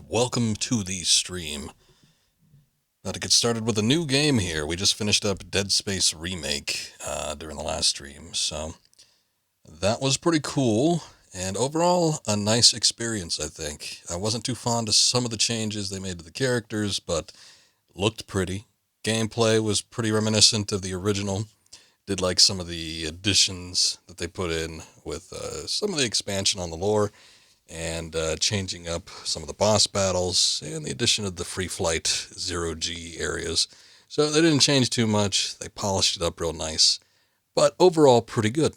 welcome to the stream. Now to get started with a new game here, we just finished up Dead Space Remake during the last stream, so that was pretty cool, and overall a nice experience, I think. I wasn't too fond of some of the changes they made to the characters, but looked pretty. Gameplay was pretty reminiscent of the original. Did like some of the additions that they put in with some of the expansion on the lore, and changing up some of the boss battles, and the addition of the free flight 0G areas. So they didn't change too much, they polished it up real nice, but overall pretty good.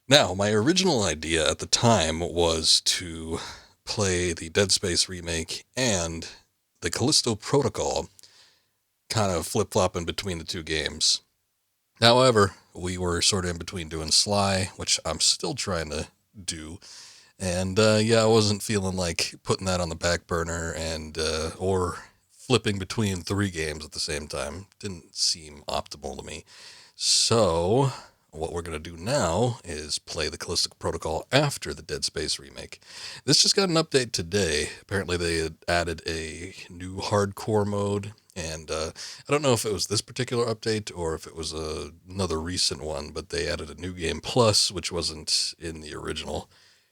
Now, my original idea at the time was to play the Dead Space remake and the Callisto Protocol, kind of flip-flopping between the two games. However, we were sort of in between doing Sly, which I'm still trying to do, and I wasn't feeling like putting that on the back burner and or flipping between three games at the same time. Didn't seem optimal to me. So what we're going to do now is play the Callisto Protocol after the Dead Space remake. This just got an update today. Apparently they had added a new hardcore mode, and I don't know if it was this particular update or if it was another recent one, but they added a new game plus, which wasn't in the original.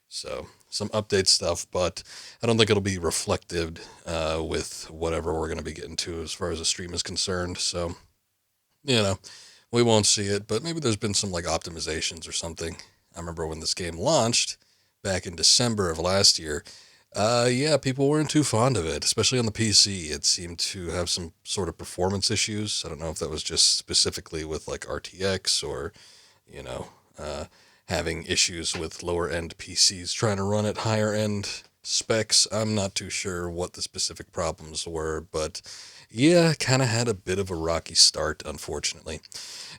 So, some update stuff, but I don't think it'll be reflected with whatever we're going to be getting to as far as the stream is concerned. So, we won't see it, but maybe there's been some like optimizations or something. I remember when this game launched back in December of last year, people weren't too fond of it, especially on the PC. It seemed to have some sort of performance issues. I don't know if that was just specifically with like RTX or, having issues with lower end PCs trying to run at higher end specs. I'm not too sure what the specific problems were, but kind of had a bit of a rocky start, unfortunately.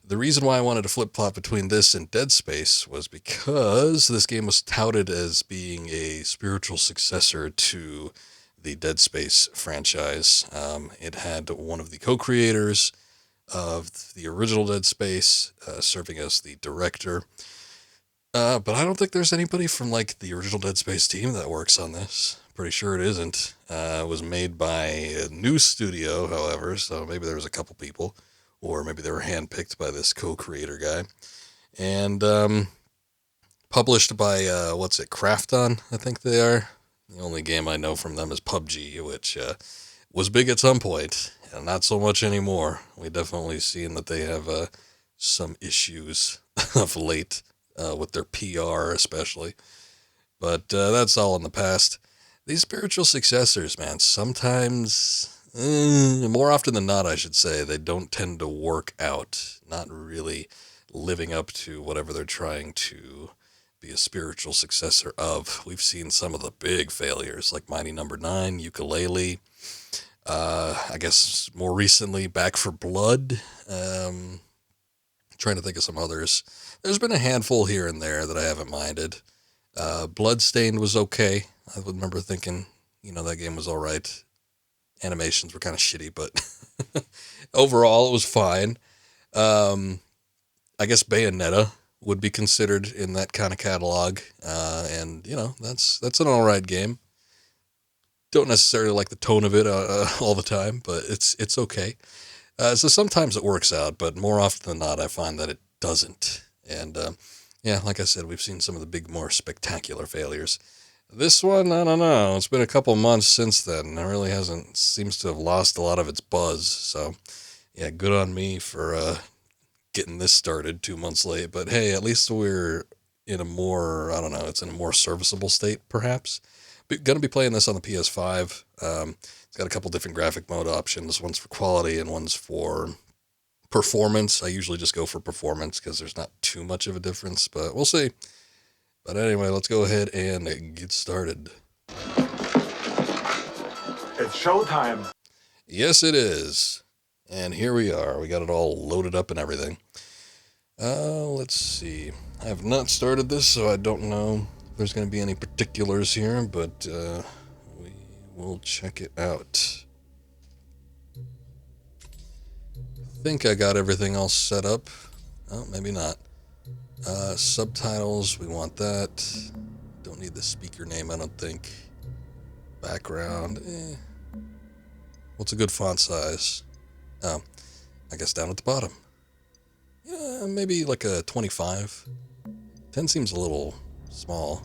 The reason why I wanted to flip-flop between this and Dead Space was because this game was touted as being a spiritual successor to the Dead Space franchise. It had one of the co-creators of the original Dead Space serving as the director. But I don't think there's anybody from like the original Dead Space team that works on this. Pretty sure it isn't. It was made by a new studio, however, so maybe there was a couple people, or maybe they were handpicked by this co-creator guy. And published by, Krafton, I think they are. The only game I know from them is PUBG, which was big at some point, and not so much anymore. We definitely seen that they have some issues of late. With their PR especially. But that's all in the past. These spiritual successors, man, sometimes, more often than not, I should say, they don't tend to work out. Not really living up to whatever they're trying to be a spiritual successor of. We've seen some of the big failures, like Mighty Number 9, Ukulele. I guess more recently, Back for Blood. Trying to think of some others. There's been a handful here and there that I haven't minded. Bloodstained was okay. I remember thinking, that game was alright. Animations were kind of shitty, but overall it was fine. I guess Bayonetta would be considered in that kind of catalog. And that's an alright game. Don't necessarily like the tone of it all the time, but it's okay. So sometimes it works out, but more often than not, I find that it doesn't. And, like I said, we've seen some of the big, more spectacular failures. This one, I don't know. It's been a couple months since then. It really seems to have lost a lot of its buzz. So, good on me for getting this started 2 months late. But hey, at least we're in a more, it's in a more serviceable state, perhaps. Going to be playing this on the PS5. It's got a couple different graphic mode options. One's for quality and one's for performance. I usually just go for performance because there's not too much of a difference, but we'll see. But anyway, let's go ahead and get started. It's showtime. Yes, it is. And here we are. We got it all loaded up and everything. Let's see. I have not started this, so I don't know if there's going to be any particulars here, but we will check it out. I think I got everything all set up. Oh, maybe not. Subtitles, we want that. Don't need the speaker name, I don't think. Background, What's a good font size? Oh, I guess down at the bottom. Yeah, maybe like a 25. 10 seems a little small.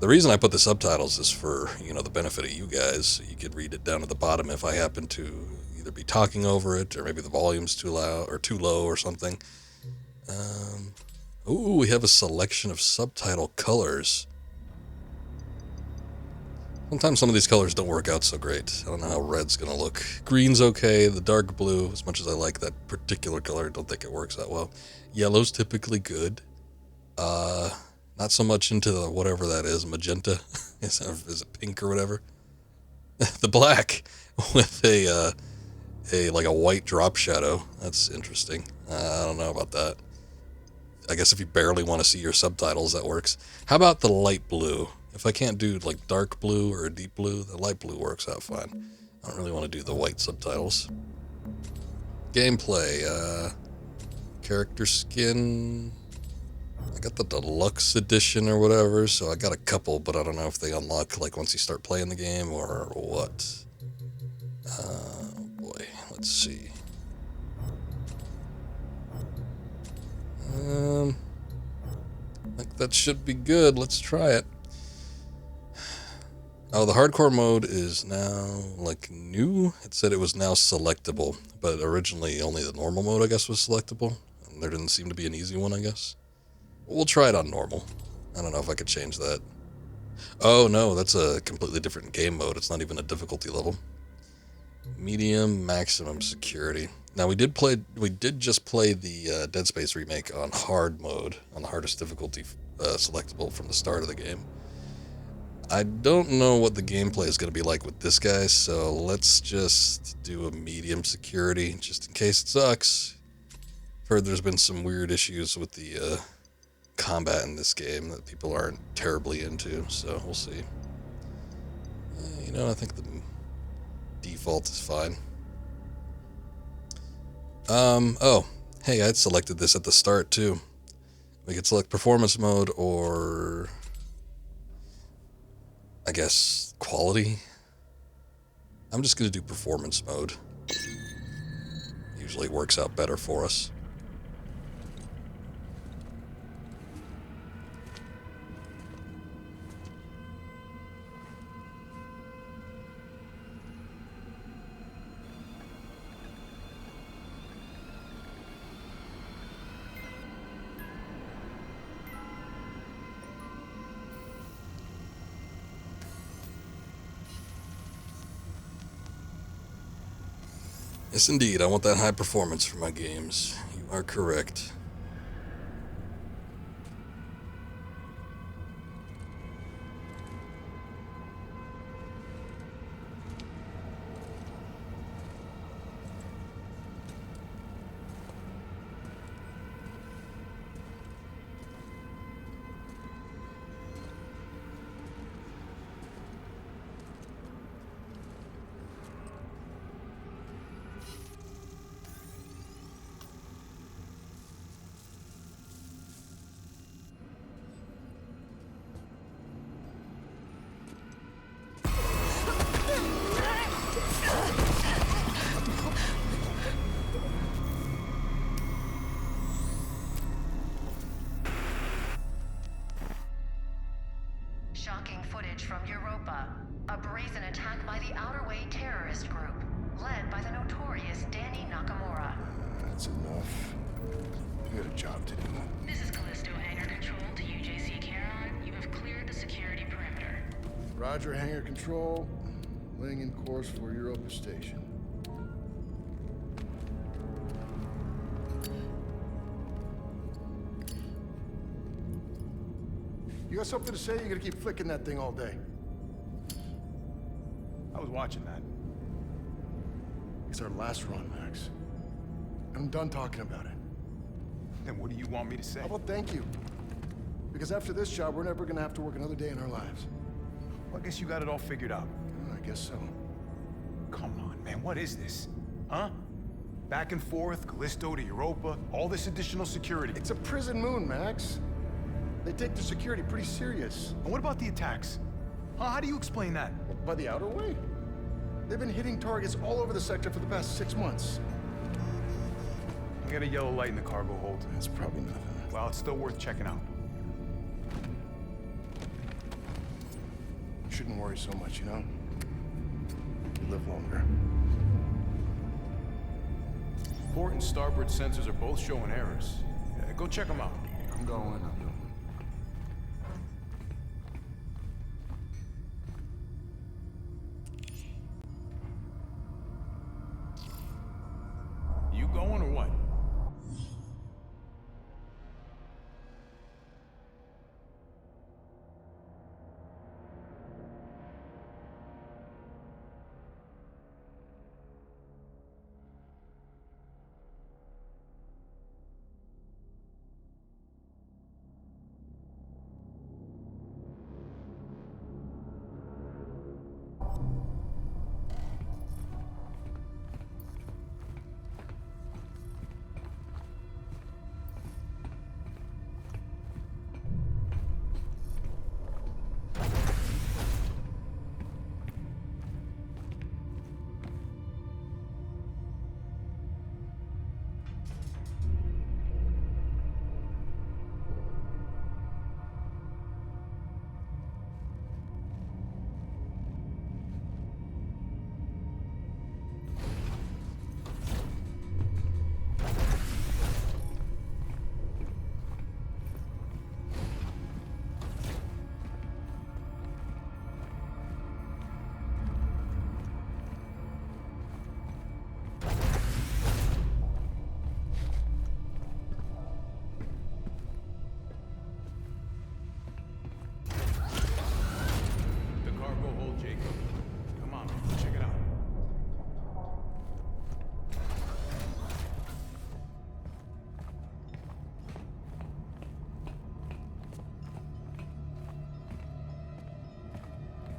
The reason I put the subtitles is for, the benefit of you guys. So you could read it down at the bottom if I happen to either be talking over it, or maybe the volume's too loud or too low or something. Ooh, we have a selection of subtitle colors. Sometimes some of these colors don't work out so great. I don't know how red's gonna look. Green's okay, the dark blue, as much as I like that particular color, I don't think it works that well. Yellow's typically good. Not so much into the whatever that is, magenta. Is it pink or whatever? The black with a white drop shadow. That's interesting. I don't know about that. I guess if you barely want to see your subtitles, that works. How about the light blue? If I can't do like dark blue or a deep blue, the light blue works out fine. I don't really want to do the white subtitles. Gameplay, character skin. I got the deluxe edition or whatever, so I got a couple, but I don't know if they unlock like once you start playing the game or what. Boy, let's see. I think that should be good. Let's try it. Oh, the hardcore mode is now, like, new. It said it was now selectable, but originally only the normal mode, I guess, was selectable. And there didn't seem to be an easy one, I guess. We'll try it on normal. I don't know if I could change that. Oh, no, that's a completely different game mode. It's not even a difficulty level. Medium, maximum security. Now, we did just play the Dead Space remake on hard mode, on the hardest difficulty selectable from the start of the game. I don't know what the gameplay is going to be like with this guy, so let's just do a medium security, just in case it sucks. I've heard there's been some weird issues with the combat in this game that people aren't terribly into, so we'll see. I think the default is fine. Oh, hey, I'd selected this at the start, too. We could select performance mode or, I guess, quality. I'm just going to do performance mode. Usually works out better for us. Yes, indeed. I want that high performance for my games. You are correct. Shocking footage from Europa. A brazen attack by the Outer Way terrorist group, led by the notorious Danny Nakamura. That's enough. We got a job to do. This is Callisto Hangar Control to UJC Caron. You have cleared the security perimeter. Roger, hangar control. Laying in course for Europa Station. You got something to say? You're gonna keep flicking that thing all day. I was watching that. It's our last run, Max. I'm done talking about it. Then what do you want me to say? How about thank you? Because after this job, we're never gonna have to work another day in our lives. Well, I guess you got it all figured out. I guess so. Come on, man, what is this? Huh? Back and forth, Callisto to Europa, all this additional security. It's a prison moon, Max. They take the security pretty serious. And what about the attacks? How do you explain that? By the outer way. They've been hitting targets all over the sector for the past 6 months. We got a yellow light in the cargo hold. That's probably nothing. Well, it's still worth checking out. You shouldn't worry so much, you know? You live longer. Port and starboard sensors are both showing errors. Go check them out. I'm going. You going or what?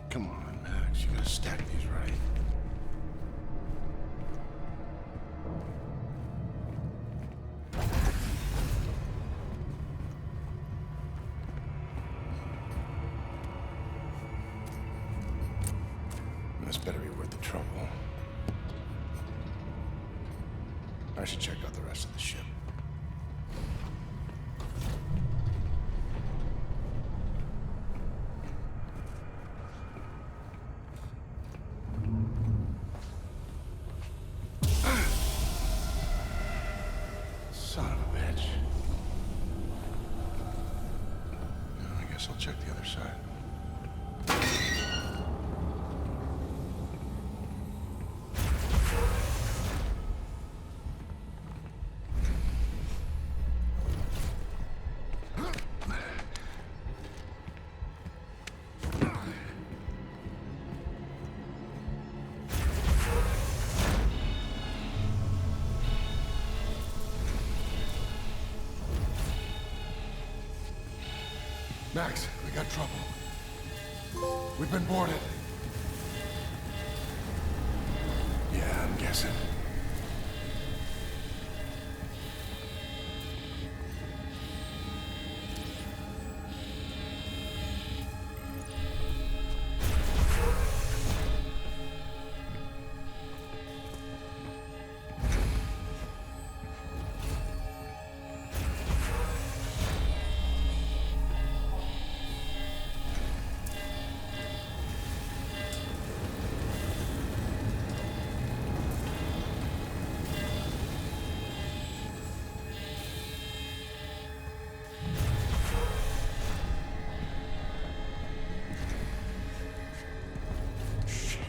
Come on, Max. You gotta stack these right. This better be worth the trouble. I should check out the rest of the ship. Son of a bitch. I guess I'll check the other side. Max, we got trouble. We've been boarded. Yeah, I'm guessing.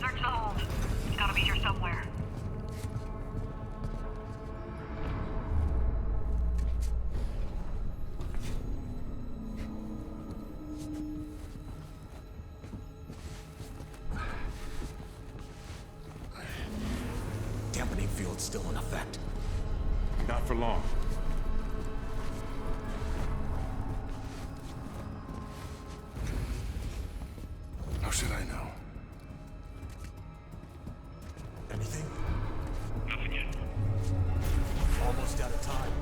Search the hold. It's gotta be here somewhere. Dampening field's still in effect. Not for long. How should I know? Anything? Nothing yet. Almost out of time.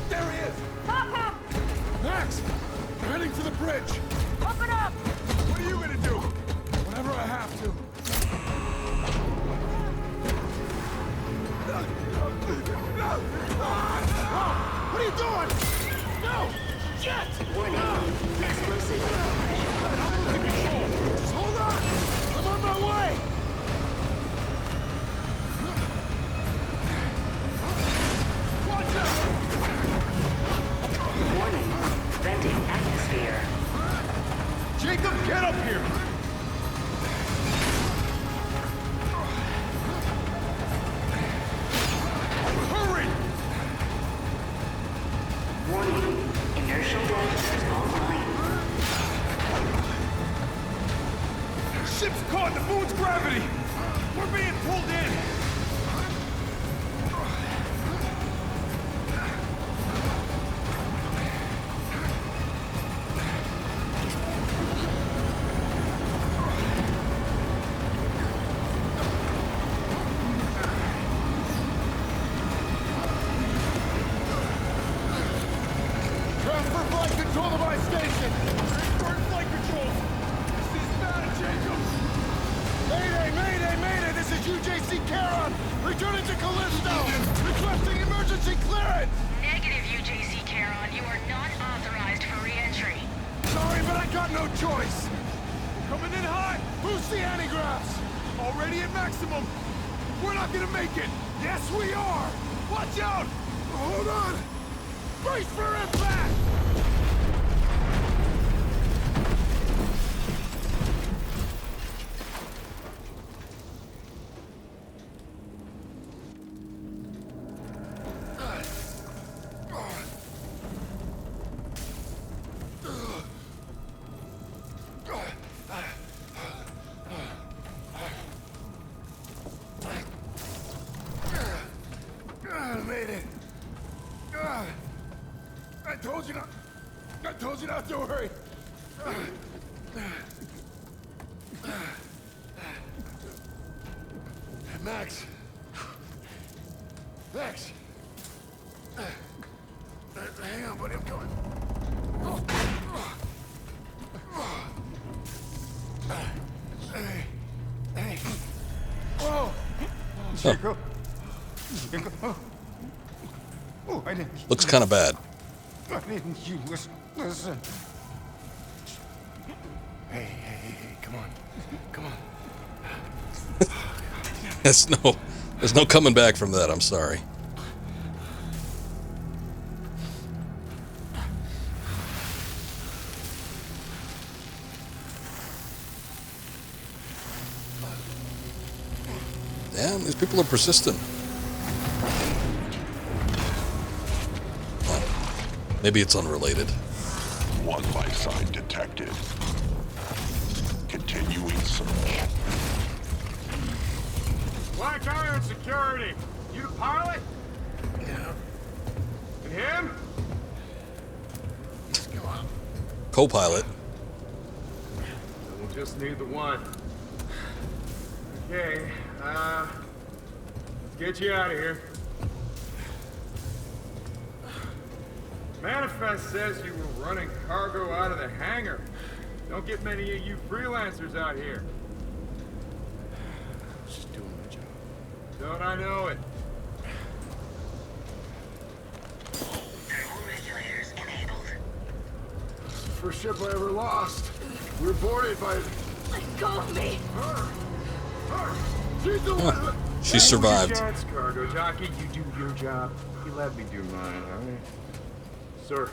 There he is! bridge! Open up! What are you gonna do? Whatever I have to. What are you doing? No! Shit! Explosive. Just hold on! I'm on my way! Watch out! Warning. Venting atmosphere. Jacob, get up here! Hurry! Warning. Inertial damage online. Ship's caught in the moon's gravity! We're being pulled in! Transfer flight control to my station! Bird flight control! This is bad, Jacob! Mayday, mayday, mayday! This is UJC Caron! Returning to Callisto! Requesting emergency clearance! Negative, UJC Caron. You are not authorized for re-entry. Sorry, but I got no choice! Coming in hot! Who's the antigraphs? Already at maximum! We're not gonna make it! Yes, we are! Watch out! Hold on! Brace for impact! I made it. I told you not to worry. Max. Max. Hang on, buddy, I'm coming. Hey. Whoa. Jacob? Jacob? Oh, I didn't... Looks kind of bad. I didn't... You listen. Hey, come on. Come on. There's no coming back from that. I'm sorry. Damn, these people are persistent. Well, maybe it's unrelated. One life sign detected. Continuing search. Black Iron Security! You the pilot? Yeah. And him? Go on. Co-pilot. We'll just need the one. Okay, let's get you out of here. Manifest says you were running cargo out of the hangar. Don't get many of you freelancers out here. Just doing my job. Don't I know it? Thermal regulators enabled. First ship I ever lost. We were boarded by Let go of me! her. She's the one who... She survived. Chance, cargo jockey. You do your job. You let me do mine, all right? Sir.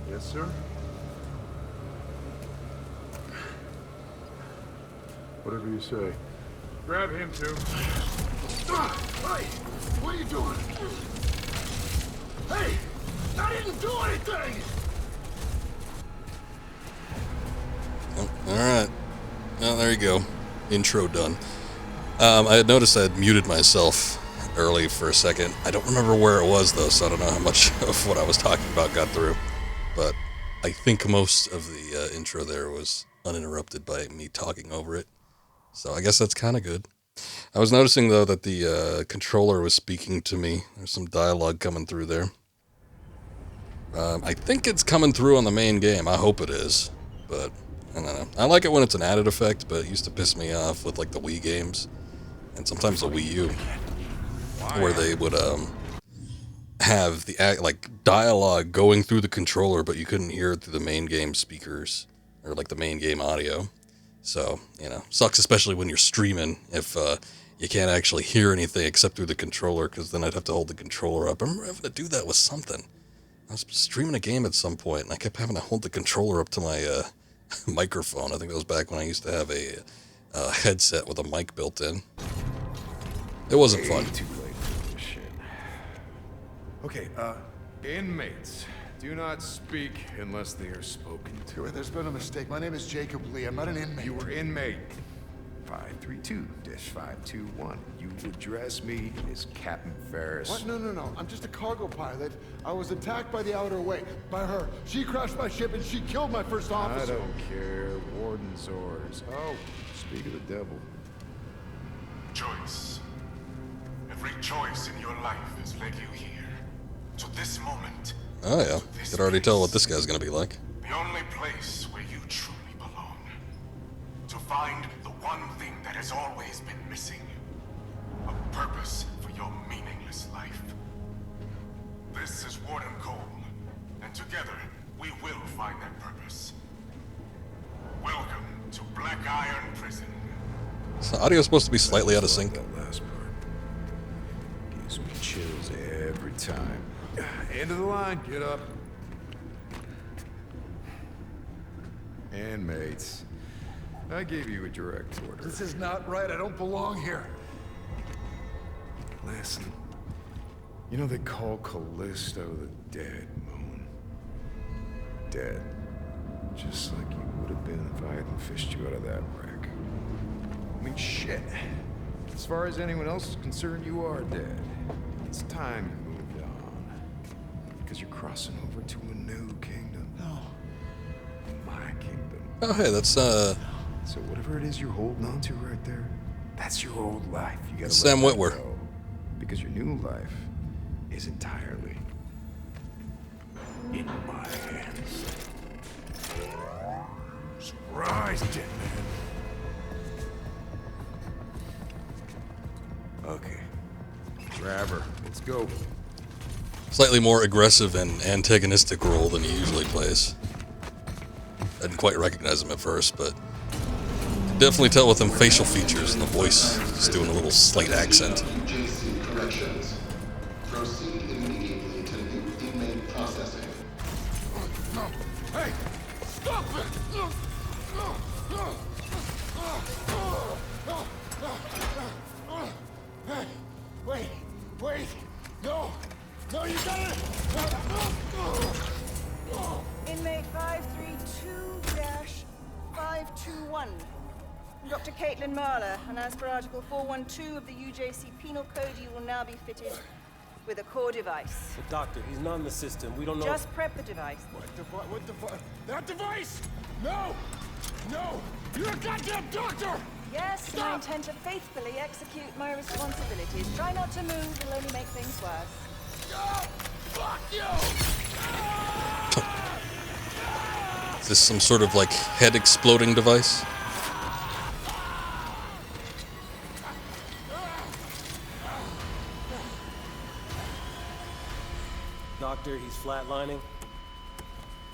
Yes, sir? Whatever you say. Grab him, too. Hey! What are you doing? Hey! I didn't do anything! Oh, all right. Oh, there you go. Intro done. I had noticed I had muted myself early for a second. I don't remember where it was, though, so I don't know how much of what I was talking about got through. But I think most of the intro there was uninterrupted by me talking over it. So I guess that's kind of good. I was noticing, though, that the controller was speaking to me. There's some dialogue coming through there. I think it's coming through on the main game. I hope it is, but I don't know. I like it when it's an added effect, but it used to piss me off with like the Wii games and sometimes the Wii U, where they would have the like dialogue going through the controller, but you couldn't hear it through the main game speakers or like the main game audio. So, you know, sucks especially when you're streaming if you can't actually hear anything except through the controller, because then I'd have to hold the controller up. I remember having to do that with something. I was streaming a game at some point, and I kept having to hold the controller up to my microphone. I think that was back when I used to have a headset with a mic built in. It wasn't fun. Too late for this shit. Okay, inmates. Do not speak unless they are spoken to. There's been a mistake. My name is Jacob Lee. I'm not an inmate. You were inmate 532-521. You address me as Captain Ferris. What? No. I'm just a cargo pilot. I was attacked by the Outer Way. By her. She crashed my ship and she killed my first officer. I don't care. Warden's orders. Oh, speak of the devil. Choice. Every choice in your life has led you here. To this moment. Oh yeah, you could already tell what this guy's gonna be like. The only place where you truly belong. To find the one thing that has always been missing. A purpose for your meaningless life. This is Warden Cole, and together we will find that purpose. Welcome to Black Iron Prison. Is the audio supposed to be slightly out of sync? That last part gives me chills every time. End of the line, get up. Inmates, I gave you a direct order. This is not right. I don't belong here. Listen, you know they call Callisto the dead moon. Dead. Just like you would have been if I hadn't fished you out of that wreck. I mean, shit. As far as anyone else is concerned, you are dead. It's time you moved on. Because you're crossing over to a new kingdom. No. My kingdom. Oh hey, that's So whatever it is you're holding on to right there, that's your old life. You gotta Sam let that Witwer. go. Because your new life is entirely in my hands. Surprise, Jetman. Okay. Grab her. Let's go. slightly more aggressive and antagonistic role than he usually plays. I didn't quite recognize him at first, but could definitely tell with them facial features and the voice, just doing a little slight accent. JC corrections. Proceed immediately to new inmate processing. Hey! Stop it! Hey! Wait! No! No, you got it! Inmate 532-521. Dr. Caitlin Marler, and as per Article 412 of the UJC Penal Code, you will now be fitted with a core device. But doctor, he's not in the system. We don't know. Just prep the device. What device? That device? No! No! You're a goddamn doctor! Yes, and I intend to faithfully execute my responsibilities. Try not to move, it'll only make things worse. Oh, fuck you! Is this some sort of like head exploding device? Doctor, he's flatlining.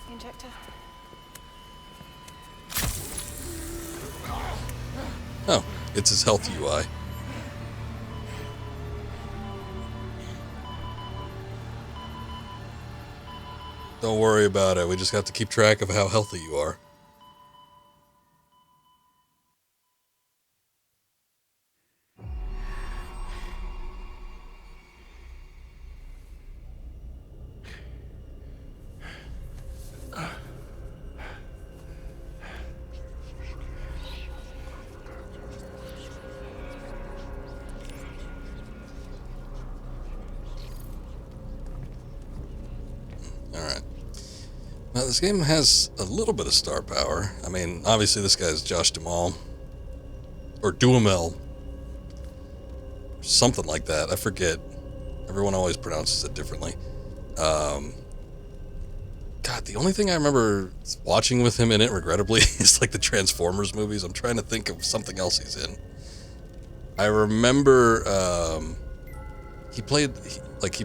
Injector. Oh, it's his health UI. Don't worry about it. We just have to keep track of how healthy you are. Alright. Now, this game has a little bit of star power. I mean, obviously this guy's Josh Duhamel. Or Duhamel. Something like that. I forget. Everyone always pronounces it differently. God, the only thing I remember watching with him in it, regrettably, is like the Transformers movies. I'm trying to think of something else he's in. I remember he played like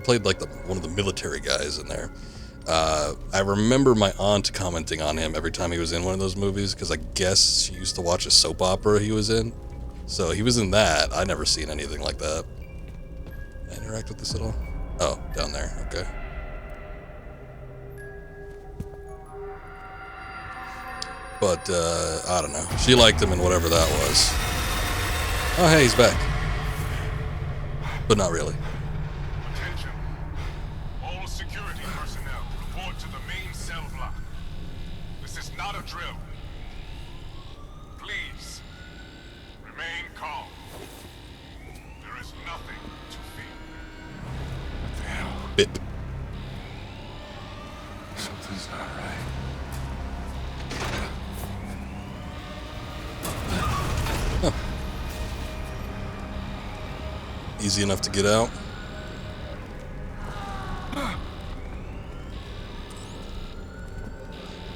one of the military guys in there. I remember my aunt commenting on him every time he was in one of those movies, because I guess she used to watch a soap opera he was in. So he was in that. I never seen anything like that. Interact with this at all? Oh, down there. Okay. But, I don't know. She liked him in whatever that was. Oh, hey, he's back. But not really. Attention. All security personnel report to the main cell block. This is not a drill. Please, remain calm. There is nothing to fear. What the hell? Bip. Something's not right. Huh. Easy enough to get out.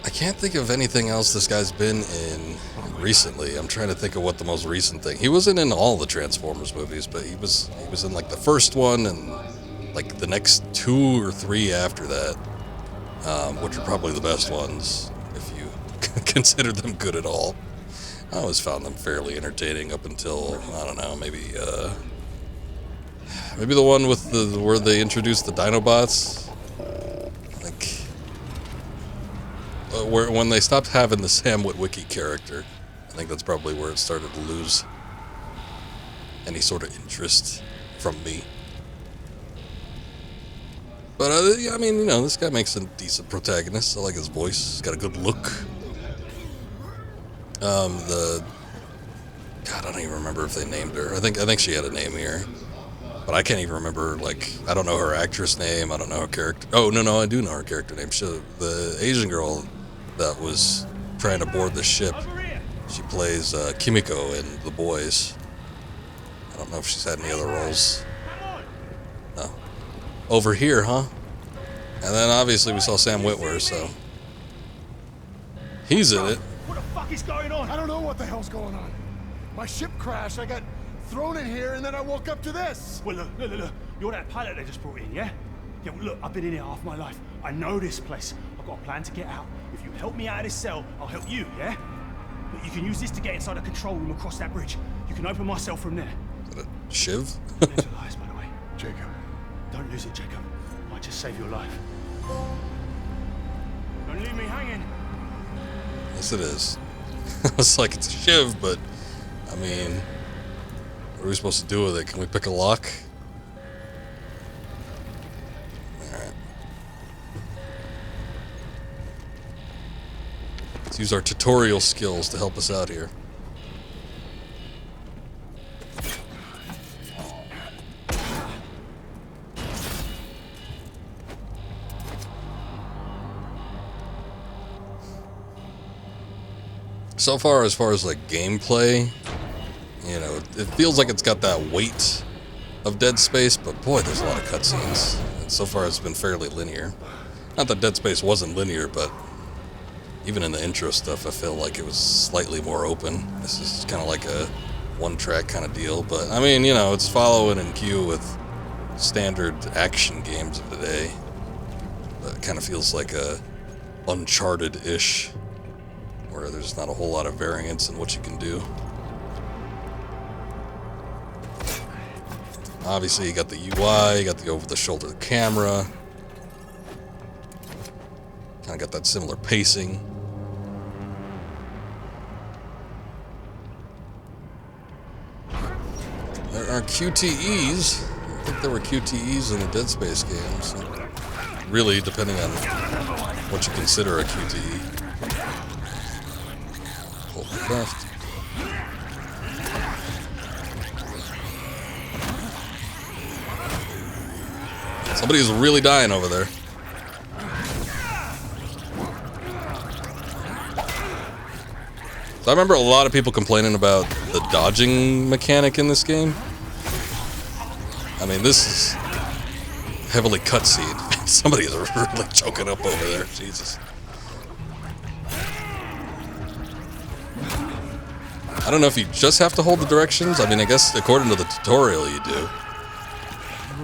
I can't think of anything else this guy's been in recently. I'm trying to think of what the most recent thing. He wasn't in all the Transformers movies, but he was in like the first one and like the next 2 or 3 after that, which are probably the best ones if you consider them good at all. I always found them fairly entertaining up until, I don't know, maybe the one with where they introduced the Dinobots, like when they stopped having the Sam Witwicky character. I think that's probably where it started to lose any sort of interest from me. But yeah, I mean, you know, this guy makes a decent protagonist. I like his voice. He's got a good look. God, I don't even remember if they named her. I think she had a name here, but I can't even remember. Like, I don't know her actress name. I don't know her character. Oh no, I do know her character name. The Asian girl that was trying to board the ship. She plays Kimiko in The Boys. I don't know if she's had any other roles. No. Over here, huh? And then obviously we saw Sam Witwer, so he's in it. What the fuck is going on? I don't know what the hell's going on. My ship crashed, I got thrown in here, and then I woke up to this. Well, look. You're that pilot they just brought in, yeah? Yeah, well, look, I've been in here half my life. I know this place. I've got a plan to get out. If you help me out of this cell, I'll help you, yeah? But you can use this to get inside the control room across that bridge. You can open my cell from there. Is that a shiv? Mental lies, by the way. Jacob. Don't lose it, Jacob. Might just save your life. Don't leave me hanging. Yes, it is. It's like it's a shiv, but I mean, what are we supposed to do with it? Can we pick a lock? Alright. Let's use our tutorial skills to help us out here. So far as like gameplay, you know, it feels like it's got that weight of Dead Space, but boy, there's a lot of cutscenes. And so far it's been fairly linear. Not that Dead Space wasn't linear, but even in the intro stuff, I feel like it was slightly more open. This is kind of like a one-track kind of deal, but I mean, you know, it's following in queue with standard action games of today. But it kind of feels like a Uncharted-ish, where there's not a whole lot of variance in what you can do. Obviously, you got the UI, you got the over-the-shoulder camera. Kind of got that similar pacing. There are QTEs. I think there were QTEs in the Dead Space games. So really, depending on what you consider a QTE. Hold left. Somebody's really dying over there. So I remember a lot of people complaining about the dodging mechanic in this game. I mean, this is heavily cutscene. Somebody is really choking up over there. Jesus. I don't know if you just have to hold the directions. I mean, I guess according to the tutorial you do.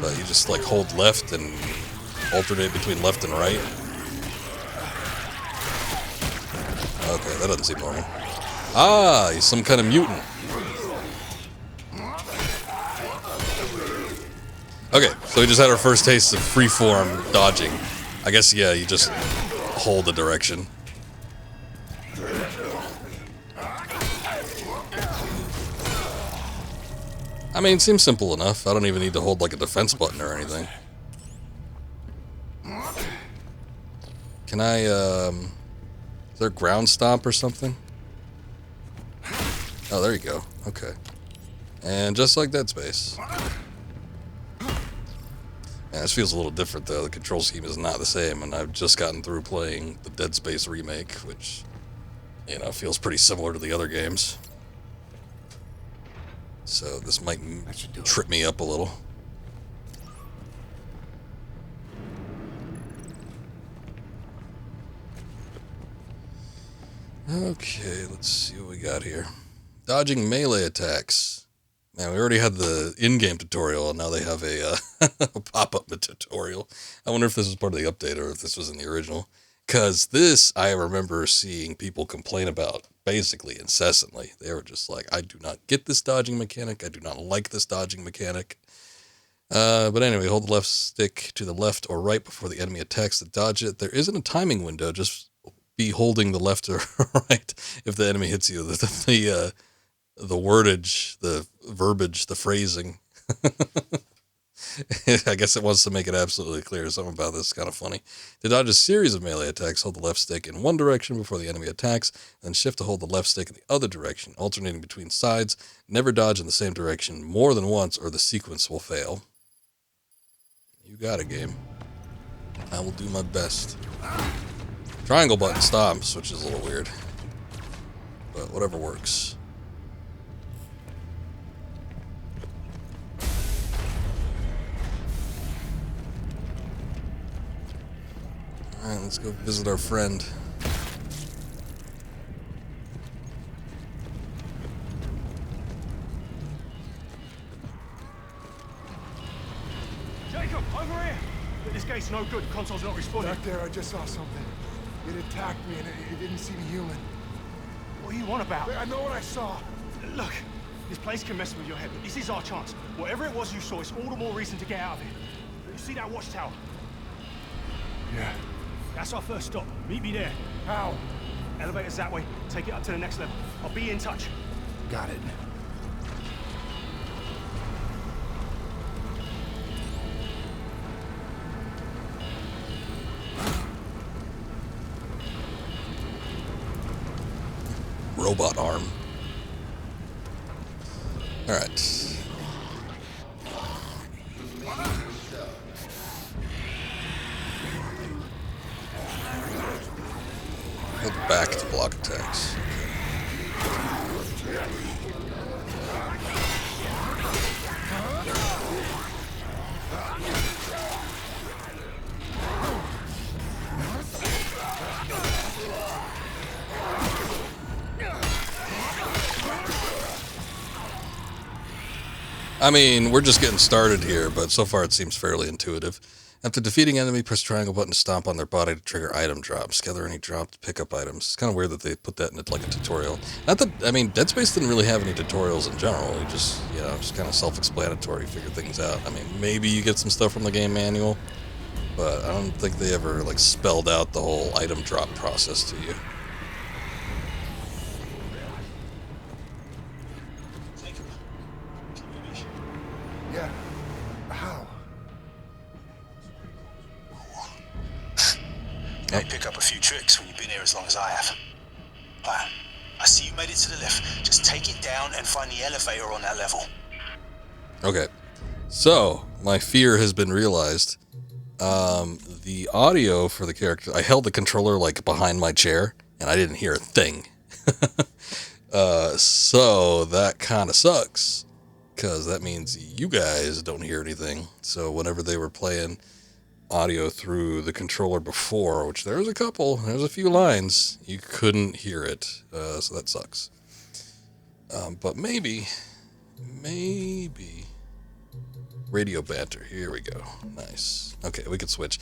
But you just like hold left and alternate between left and right. Okay, that doesn't seem normal. Ah, he's some kind of mutant. Okay, so we just had our first taste of freeform dodging. I guess, yeah, you just hold the direction. I mean, it seems simple enough. I don't even need to hold like a defense button or anything. Can I, is there ground stomp or something? Oh, there you go. Okay. And just like Dead Space. Yeah, this feels a little different though. The control scheme is not the same, and I've just gotten through playing the Dead Space remake, which, you know, feels pretty similar to the other games. So this might trip me up a little. Okay, let's see what we got here. Dodging melee attacks. Man, we already had the in-game tutorial, and now they have a, a pop-up tutorial. I wonder if this is part of the update or if this was in the original. Because this, I remember seeing people complain about basically incessantly. They were just like, I do not get this dodging mechanic. I do not like this dodging mechanic. But anyway, hold the left stick to the left or right before the enemy attacks to dodge it. There isn't a timing window. Just be holding the left or right if the enemy hits you. The wordage, the verbiage, the phrasing. I guess it wants to make it absolutely clear. Something about this is kind of funny. To dodge a series of melee attacks, hold the left stick in one direction before the enemy attacks, then shift to hold the left stick in the other direction, alternating between sides. Never dodge in the same direction more than once or the sequence will fail. You got it, game. I will do my best. Triangle button stops, which is a little weird. But whatever works. Alright, let's go visit our friend. Jacob, over here! This gate's no good. Console's not responding. Back there, I just saw something. It attacked me and it didn't seem human. What are you on about? I know what I saw. Look, this place can mess with your head, but this is our chance. Whatever it was you saw, it's all the more reason to get out of here. You see that watchtower? Yeah. That's our first stop. Meet me there. How? Elevator's that way. Take it up to the next level. I'll be in touch. Got it. Robot arm. Alright. Head back to block attacks. I mean, we're just getting started here, but so far it seems fairly intuitive. After defeating enemy, press triangle button to stomp on their body to trigger item drops. Gather any dropped pickup items. It's kind of weird that they put that in like a tutorial. Not that, I mean, Dead Space didn't really have any tutorials in general. You just, you know, just kind of self-explanatory, figure things out. I mean, maybe you get some stuff from the game manual, but I don't think they ever, like, spelled out the whole item drop process to you. Yeah. How? May pick up a few tricks when you've been here as long as I have. Right, I see you made it to the lift. Just take it down and find the elevator on that level. Okay, so my fear has been realized. The audio for the character, I held the controller like behind my chair and I didn't hear a thing. So that kind of sucks because that means you guys don't hear anything. So whenever they were playing, audio through the controller before, which there's a few lines, you couldn't hear it, so that sucks. But maybe, radio banter, here we go, nice. Okay, we can switch.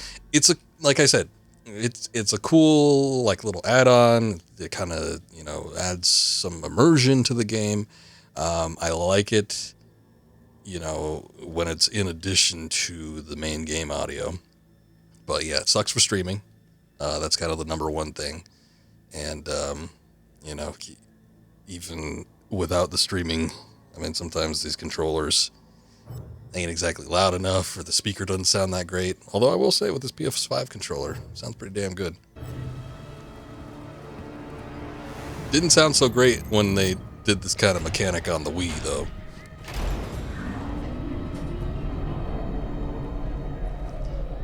Like I said, it's a cool, like, little add-on. It kind of, adds some immersion to the game. I like it, when it's in addition to the main game audio. But yeah, it sucks for streaming. That's kind of the number one thing. And, even without the streaming, I mean, sometimes these controllers ain't exactly loud enough, or the speaker doesn't sound that great. Although I will say, with this PS5 controller, it sounds pretty damn good. Didn't sound so great when they did this kind of mechanic on the Wii, though.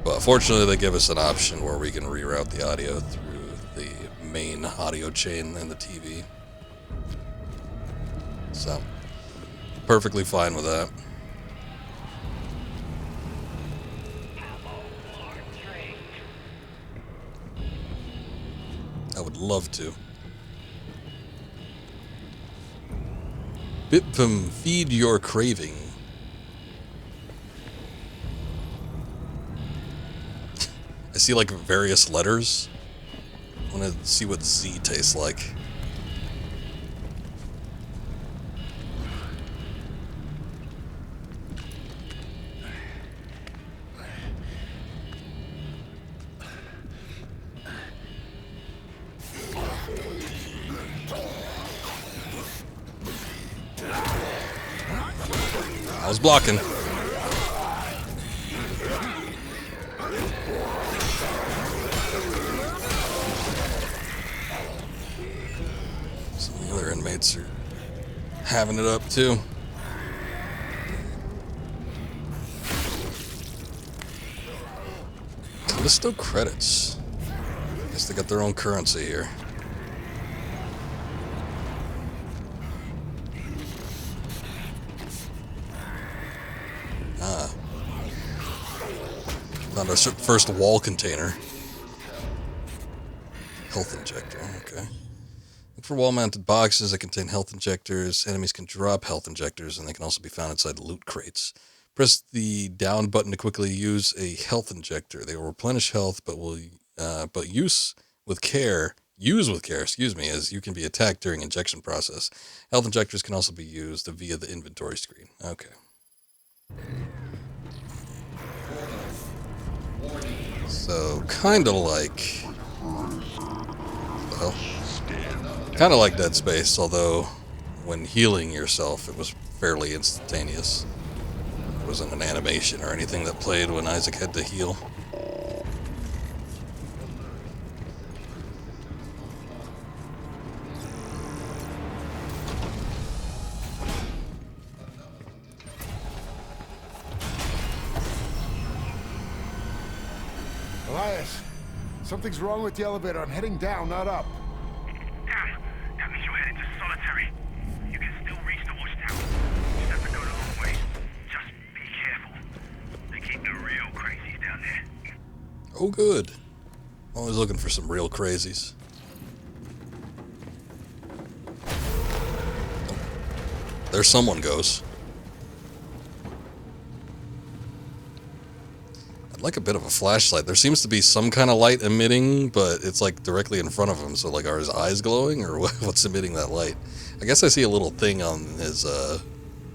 But fortunately, they give us an option where we can reroute the audio through the main audio chain and the TV. So, perfectly fine with that. I would love to. Bipfum, feed your craving. I see like various letters. I want to see what Z tastes like. I was blocking. Some of the other inmates are having it up too. Callisto credits. Guess they got their own currency here. Found our first wall container. Health injector, okay. Look for wall-mounted boxes that contain health injectors. Enemies can drop health injectors, and they can also be found inside loot crates. Press the down button to quickly use a health injector. They will replenish health, but use with care, as you can be attacked during injection process. Health injectors can also be used via the inventory screen. Okay. So, kind of like... Well, kind of like Dead Space, although when healing yourself, it was fairly instantaneous. It wasn't an animation or anything that played when Isaac had to heal. Elias, something's wrong with the elevator. I'm heading down, not up. Damn, that means you're headed to solitary. You can still reach the watchtower. Just have to go the long way. Just be careful. They keep the real crazies down there. Oh, good. Always looking for some real crazies. Oh, there someone goes. Like a bit of a flashlight. There seems to be some kind of light emitting, but it's like directly in front of him. So like, are his eyes glowing, or what's emitting that light? I guess I see a little thing on his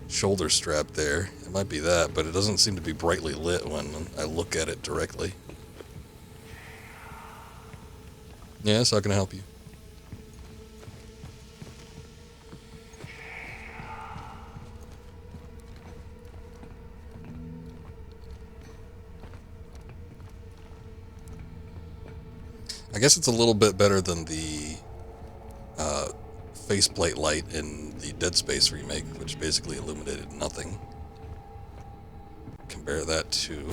shoulder strap there. It might be that, but it doesn't seem to be brightly lit when I look at it directly. Yes, how can I help you? I guess it's a little bit better than the faceplate light in the Dead Space remake, which basically illuminated nothing. Compare that to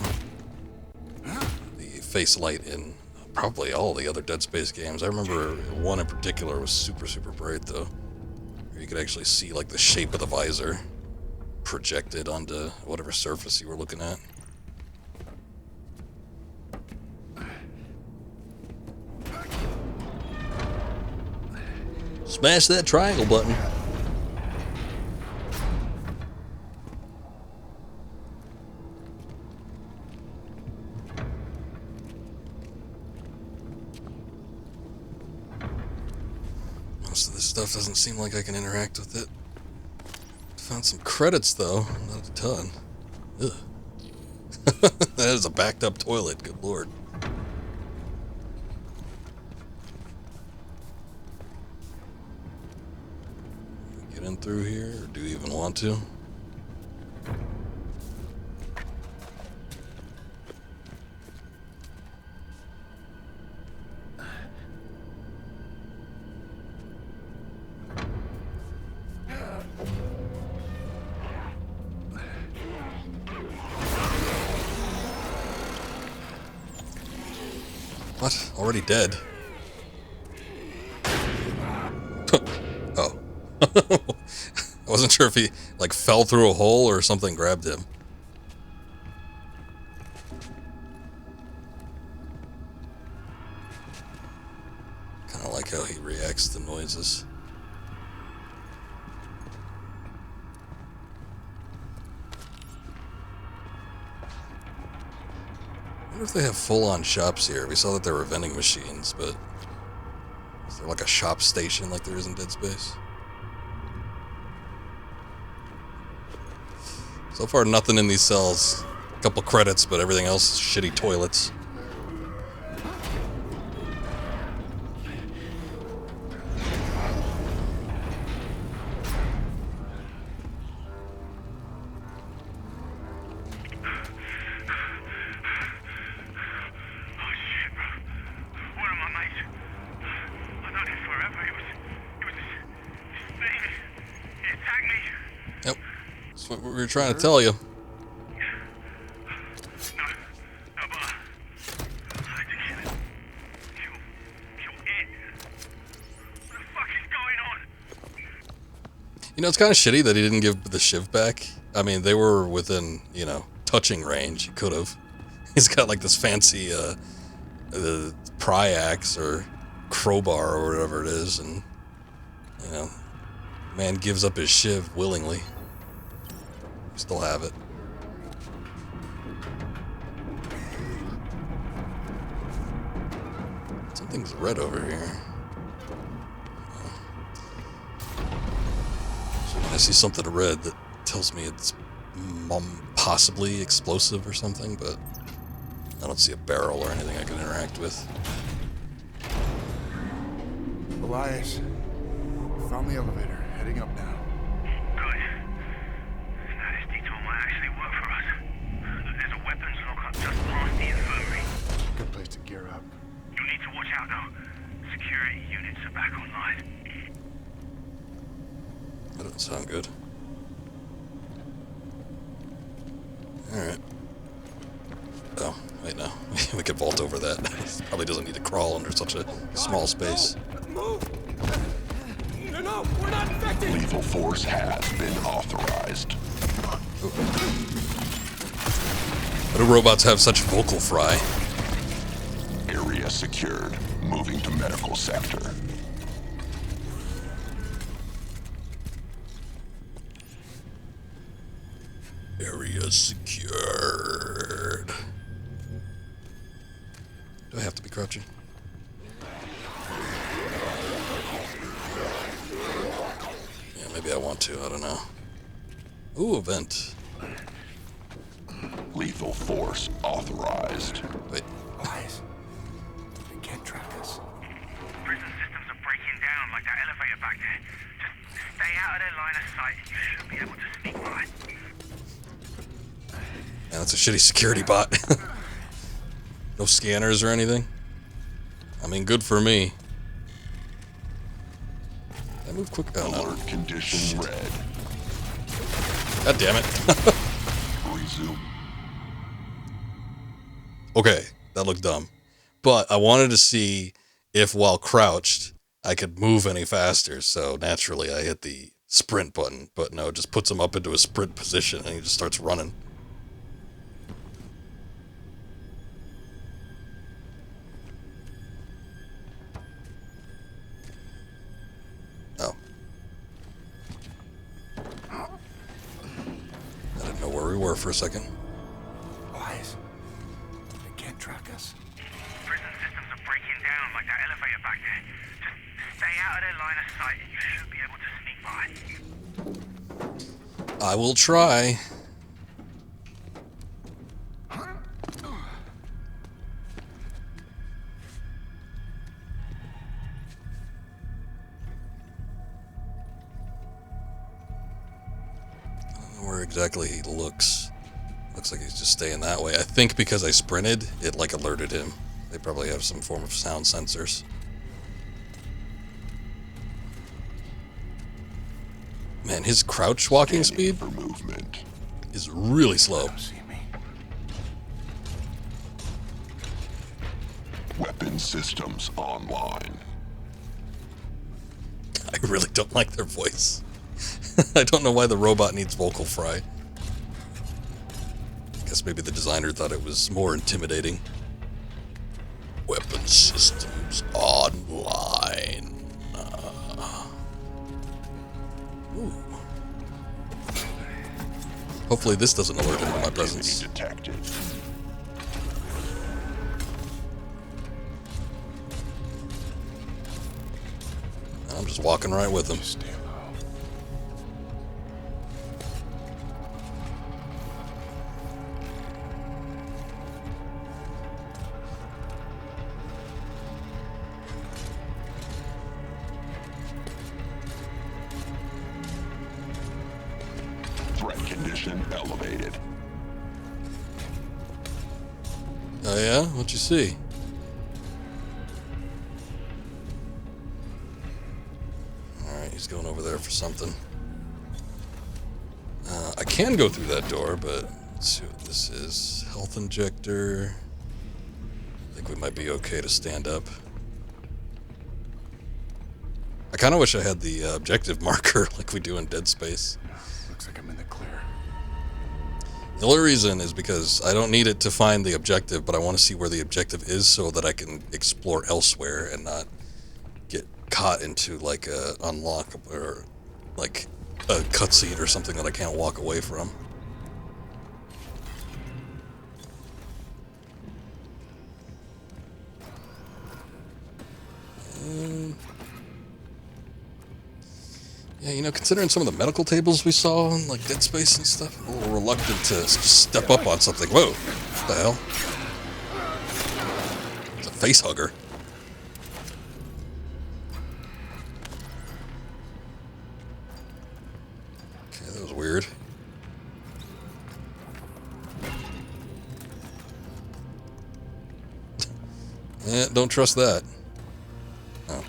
the face light in probably all the other Dead Space games. I remember one in particular was super, super bright, though. Where you could actually see like the shape of the visor projected onto whatever surface you were looking at. Smash that triangle button. Most of this stuff doesn't seem like I can interact with it. Found some credits though, not a ton. Ugh. That is a backed up toilet, good lord. Get in through here, or do you even want to? What? Already dead? Oh. I wasn't sure if he, like, fell through a hole or something grabbed him. Kind of like how he reacts to noises. I wonder if they have full-on shops here. We saw that there were vending machines, but is there like a shop station like there is in Dead Space? So far, nothing in these cells. A couple credits, but everything else is shitty toilets. Yep, that's what we were trying to tell you. You know, it's kind of shitty that he didn't give the shiv back. I mean, they were within, you know, touching range. He could have. He's got like this fancy pry axe or crowbar or whatever it is, and, you know, man gives up his shiv willingly. Still have it. Something's red over here. So when I see something red, that tells me it's possibly explosive or something, but I don't see a barrel or anything I can interact with. Elias, found the elevator, heading up now. Good. Now this detour might actually work for us. There's a weapons lockup just past the infirmary. Good place to gear up. You need to watch out though. Security units are back online. That doesn't sound good. Alright. Oh, wait, no. We could vault over that. Probably doesn't need to crawl under such a small space. Move! No, we're not infected! Lethal force has been authorized. Why do robots have such vocal fry? Area secured. Moving to medical sector. Area secured. Do I have to be crouching? Yeah, maybe I want to. I don't know. Ooh, a vent. Lethal force authorized. Wait. Elias, they can't track us. Prison systems are breaking down like that elevator back there. Just stay out of their line of sight and you should be able to sneak by. Man, that's a shitty security bot. No scanners or anything? I mean, good for me. Did I move quick? Oh, no. Alert condition red. God damn it. Resume. Okay, that looked dumb. But I wanted to see if while crouched, I could move any faster. So naturally, I hit the sprint button. But no, it just puts him up into a sprint position and he just starts running. door for a second. Wise. They can't track us. Prison systems are breaking down like that elevator back there. Just stay out of their line of sight and you should be able to sneak by. I will try. Where exactly he looks. Looks like he's just staying that way. I think because I sprinted, it like alerted him. They probably have some form of sound sensors. Man, his crouch walking speed for movement is really slow. Weapon systems online. I really don't like their voice. I don't know why the robot needs vocal fry. I guess maybe the designer thought it was more intimidating. Weapon systems online. Ooh. Hopefully this doesn't alert him to my presence. Detected. I'm just walking right with him. Threat condition elevated. Oh yeah? What'd you see? Alright, he's going over there for something. I can go through that door, but let's see what this is. Health injector. I think we might be okay to stand up. I kind of wish I had the objective marker like we do in Dead Space. Looks like I'm in the clear. The only reason is because I don't need it to find the objective, but I want to see where the objective is so that I can explore elsewhere and not get caught into like a unlock or like a cutscene or something that I can't walk away from. Yeah, you know, considering some of the medical tables we saw in like Dead Space and stuff, I'm a little reluctant to just step up on something. Whoa, what the hell? It's a face hugger. Okay, that was weird. Yeah, don't trust that. Oh.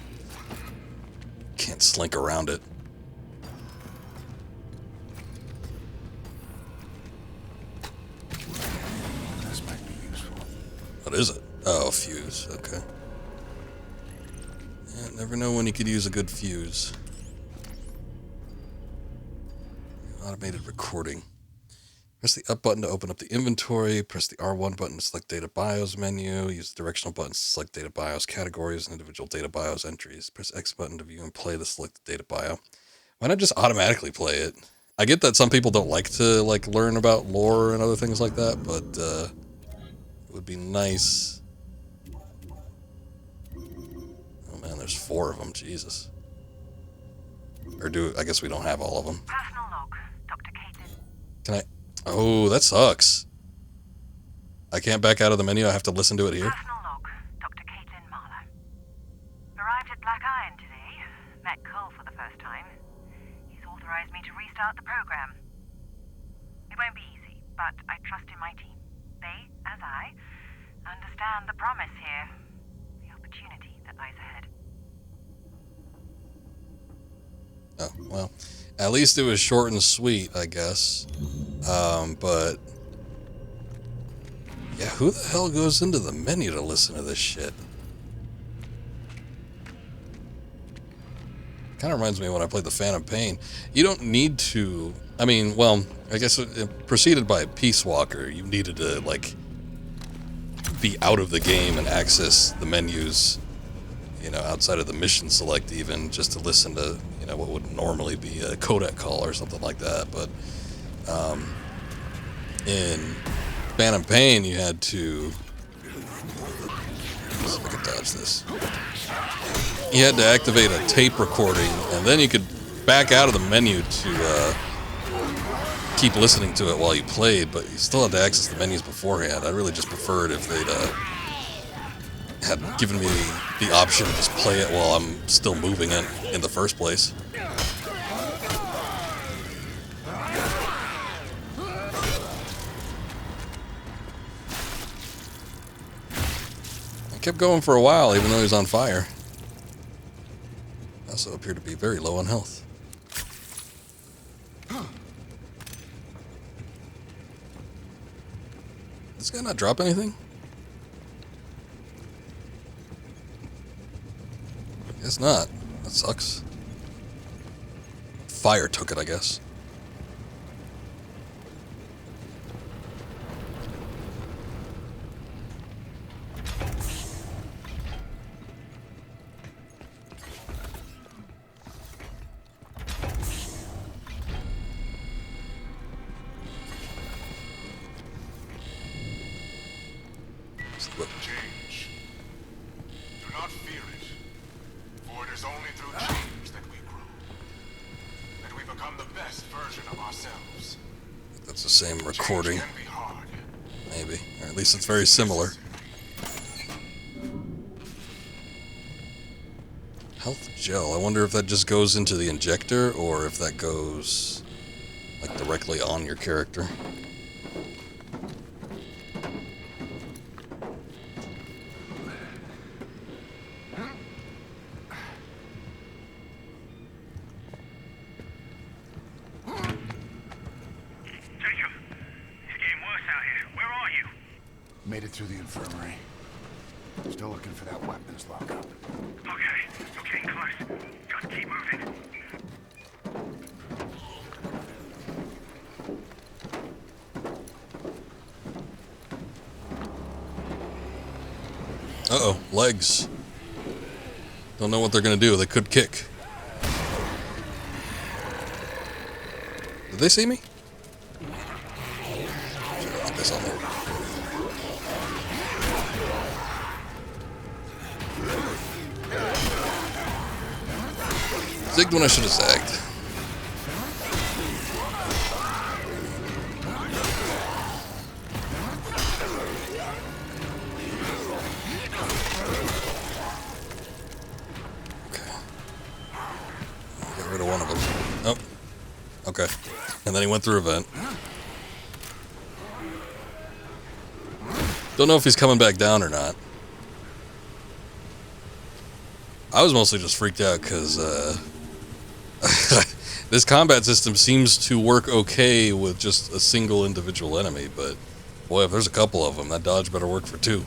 Can't slink around it. This might be useful. What is it? Oh, a fuse. Okay. Yeah, never know when you could use a good fuse. Automated recording. Press the up button to open up the inventory. Press the R1 button to select data BIOS menu. Use the directional buttons to select data BIOS categories and individual data BIOS entries. Press X button to view and play the selected data bio. Why not just automatically play it? I get that some people don't like to like learn about lore and other things like that, but it would be nice. Oh man, there's 4 of them. Jesus. Or I guess we don't have all of them. Personal log, Dr. Caitlin. Can I? Oh, that sucks. I can't back out of the menu. I have to listen to it here. Personal log, Dr. Caitlin Marlowe. Arrived at Black Iron today. Met Cole for the first time. He's authorized me to restart the program. It won't be easy, but I trust in my team. They, as I, understand the promise here. The opportunity that lies ahead. Oh, well, at least it was short and sweet, I guess. But yeah, who the hell goes into the menu to listen to this shit? Kind of reminds me of when I played the Phantom Pain. You don't need to, I mean, well, I guess it preceded by Peace Walker. You needed to, like, be out of the game and access the menus, you know, outside of the mission select even, just to listen to, you know, what would normally be a codec call or something like that. But In Phantom Pain, you had to... Let's see if I can dodge this. You had to activate a tape recording, and then you could back out of the menu to keep listening to it while you played, but you still had to access the menus beforehand. I really just preferred if they'd had given me the option to just play it while I'm still moving it in the first place. I kept going for a while, even though he was on fire. I also appeared to be very low on health. This guy not drop anything? Guess not. That sucks. Fire took it, I guess. Change. Do not fear it, for it is only through change that we grow, that we become the best version of ourselves. That's the same recording. Change can be hard. Maybe. Or at least it's very similar. Health gel. I wonder if that just goes into the injector or if that goes like directly on your character. Made it through the infirmary. Still looking for that weapons lockup. Okay, you're getting close. Just keep moving. Uh-oh, legs. Don't know what they're gonna do. They could kick. Did they see me? Should have this on there. Zigged when I should have zagged. Okay. Get rid of one of them. Oh. Okay. And then he went through a vent. Don't know if he's coming back down or not. I was mostly just freaked out because, this combat system seems to work okay with just a single individual enemy, but boy, if there's a couple of them, that dodge better work for two.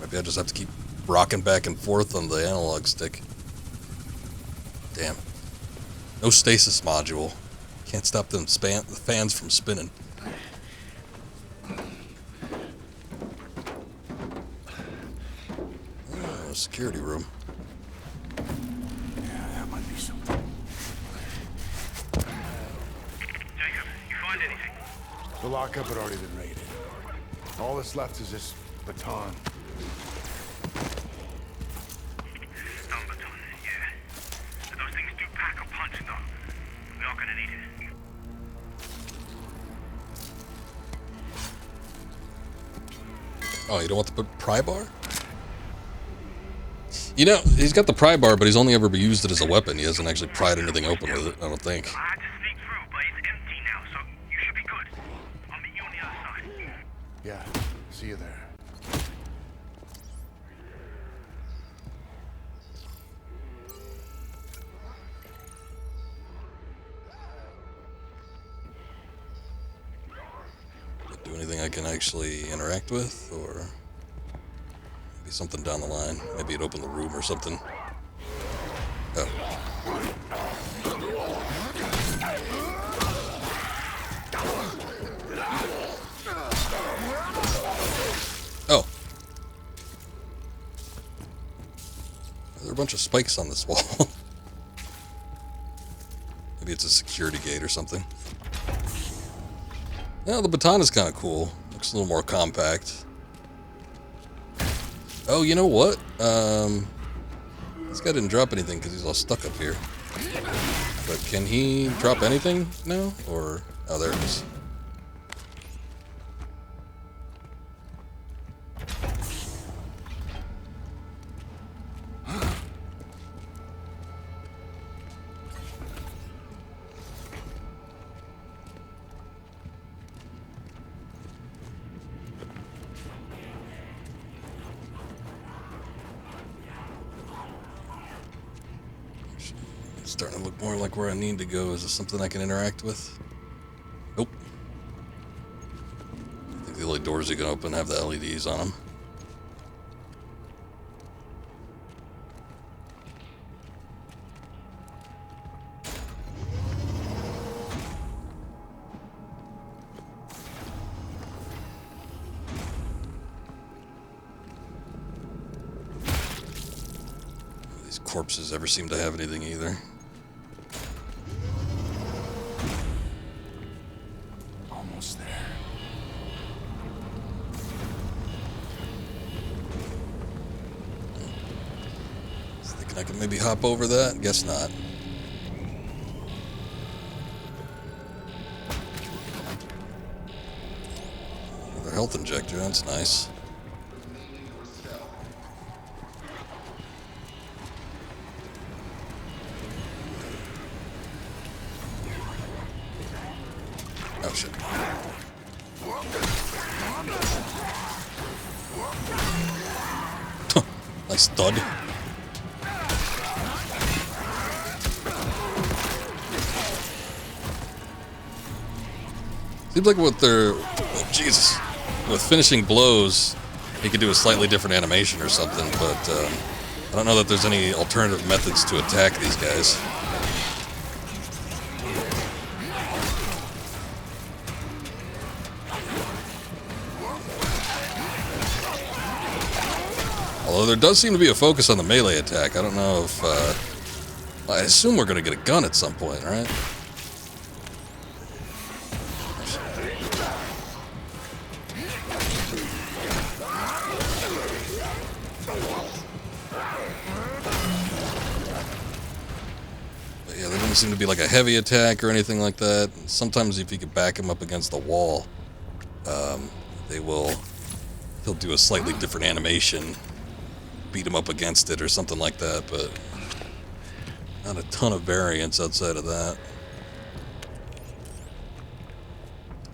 Maybe I just have to keep rocking back and forth on the analog stick. Damn. No stasis module. Can't stop them the fans from spinning. Oh, security room. The lockup had already been raided. All that's left is this baton. Stun baton, yeah. But those things do pack a punch, though. We are gonna need it. Oh, you don't want the pry bar? You know, he's got the pry bar, but he's only ever used it as a weapon. He hasn't actually pried anything open with it, I don't think. I had to sneak through, but it's empty now, so you should be good. I'll meet you on the other side. Yeah, see you there. Do anything I can actually interact with, or maybe something down the line. Maybe it opened the room or something. Oh. Oh. There are a bunch of spikes on this wall. Maybe it's a security gate or something. Yeah, the baton is kind of cool. Looks a little more compact. Oh, you know what? This guy didn't drop anything because he's all stuck up here. But can he drop anything now? Or... oh, there it is. Starting to look more like where I need to go. Is this something I can interact with? Nope. I think the only doors you can open have the LEDs on them. These corpses ever seem to have anything either. Almost there. Thinking I can maybe hop over that? Guess not. Another health injector, that's nice. Oh shit. Nice thud. Seems like what they're... oh, Jesus. With finishing blows, he could do a slightly different animation or something, but I don't know that there's any alternative methods to attack these guys. Although there does seem to be a focus on the melee attack. I don't know if... I assume we're going to get a gun at some point, right? But yeah, there doesn't seem to be like a heavy attack or anything like that. Sometimes if you could back him up against the wall, they'll do a slightly different animation. Beat him up against it or something like that, but not a ton of variance outside of that.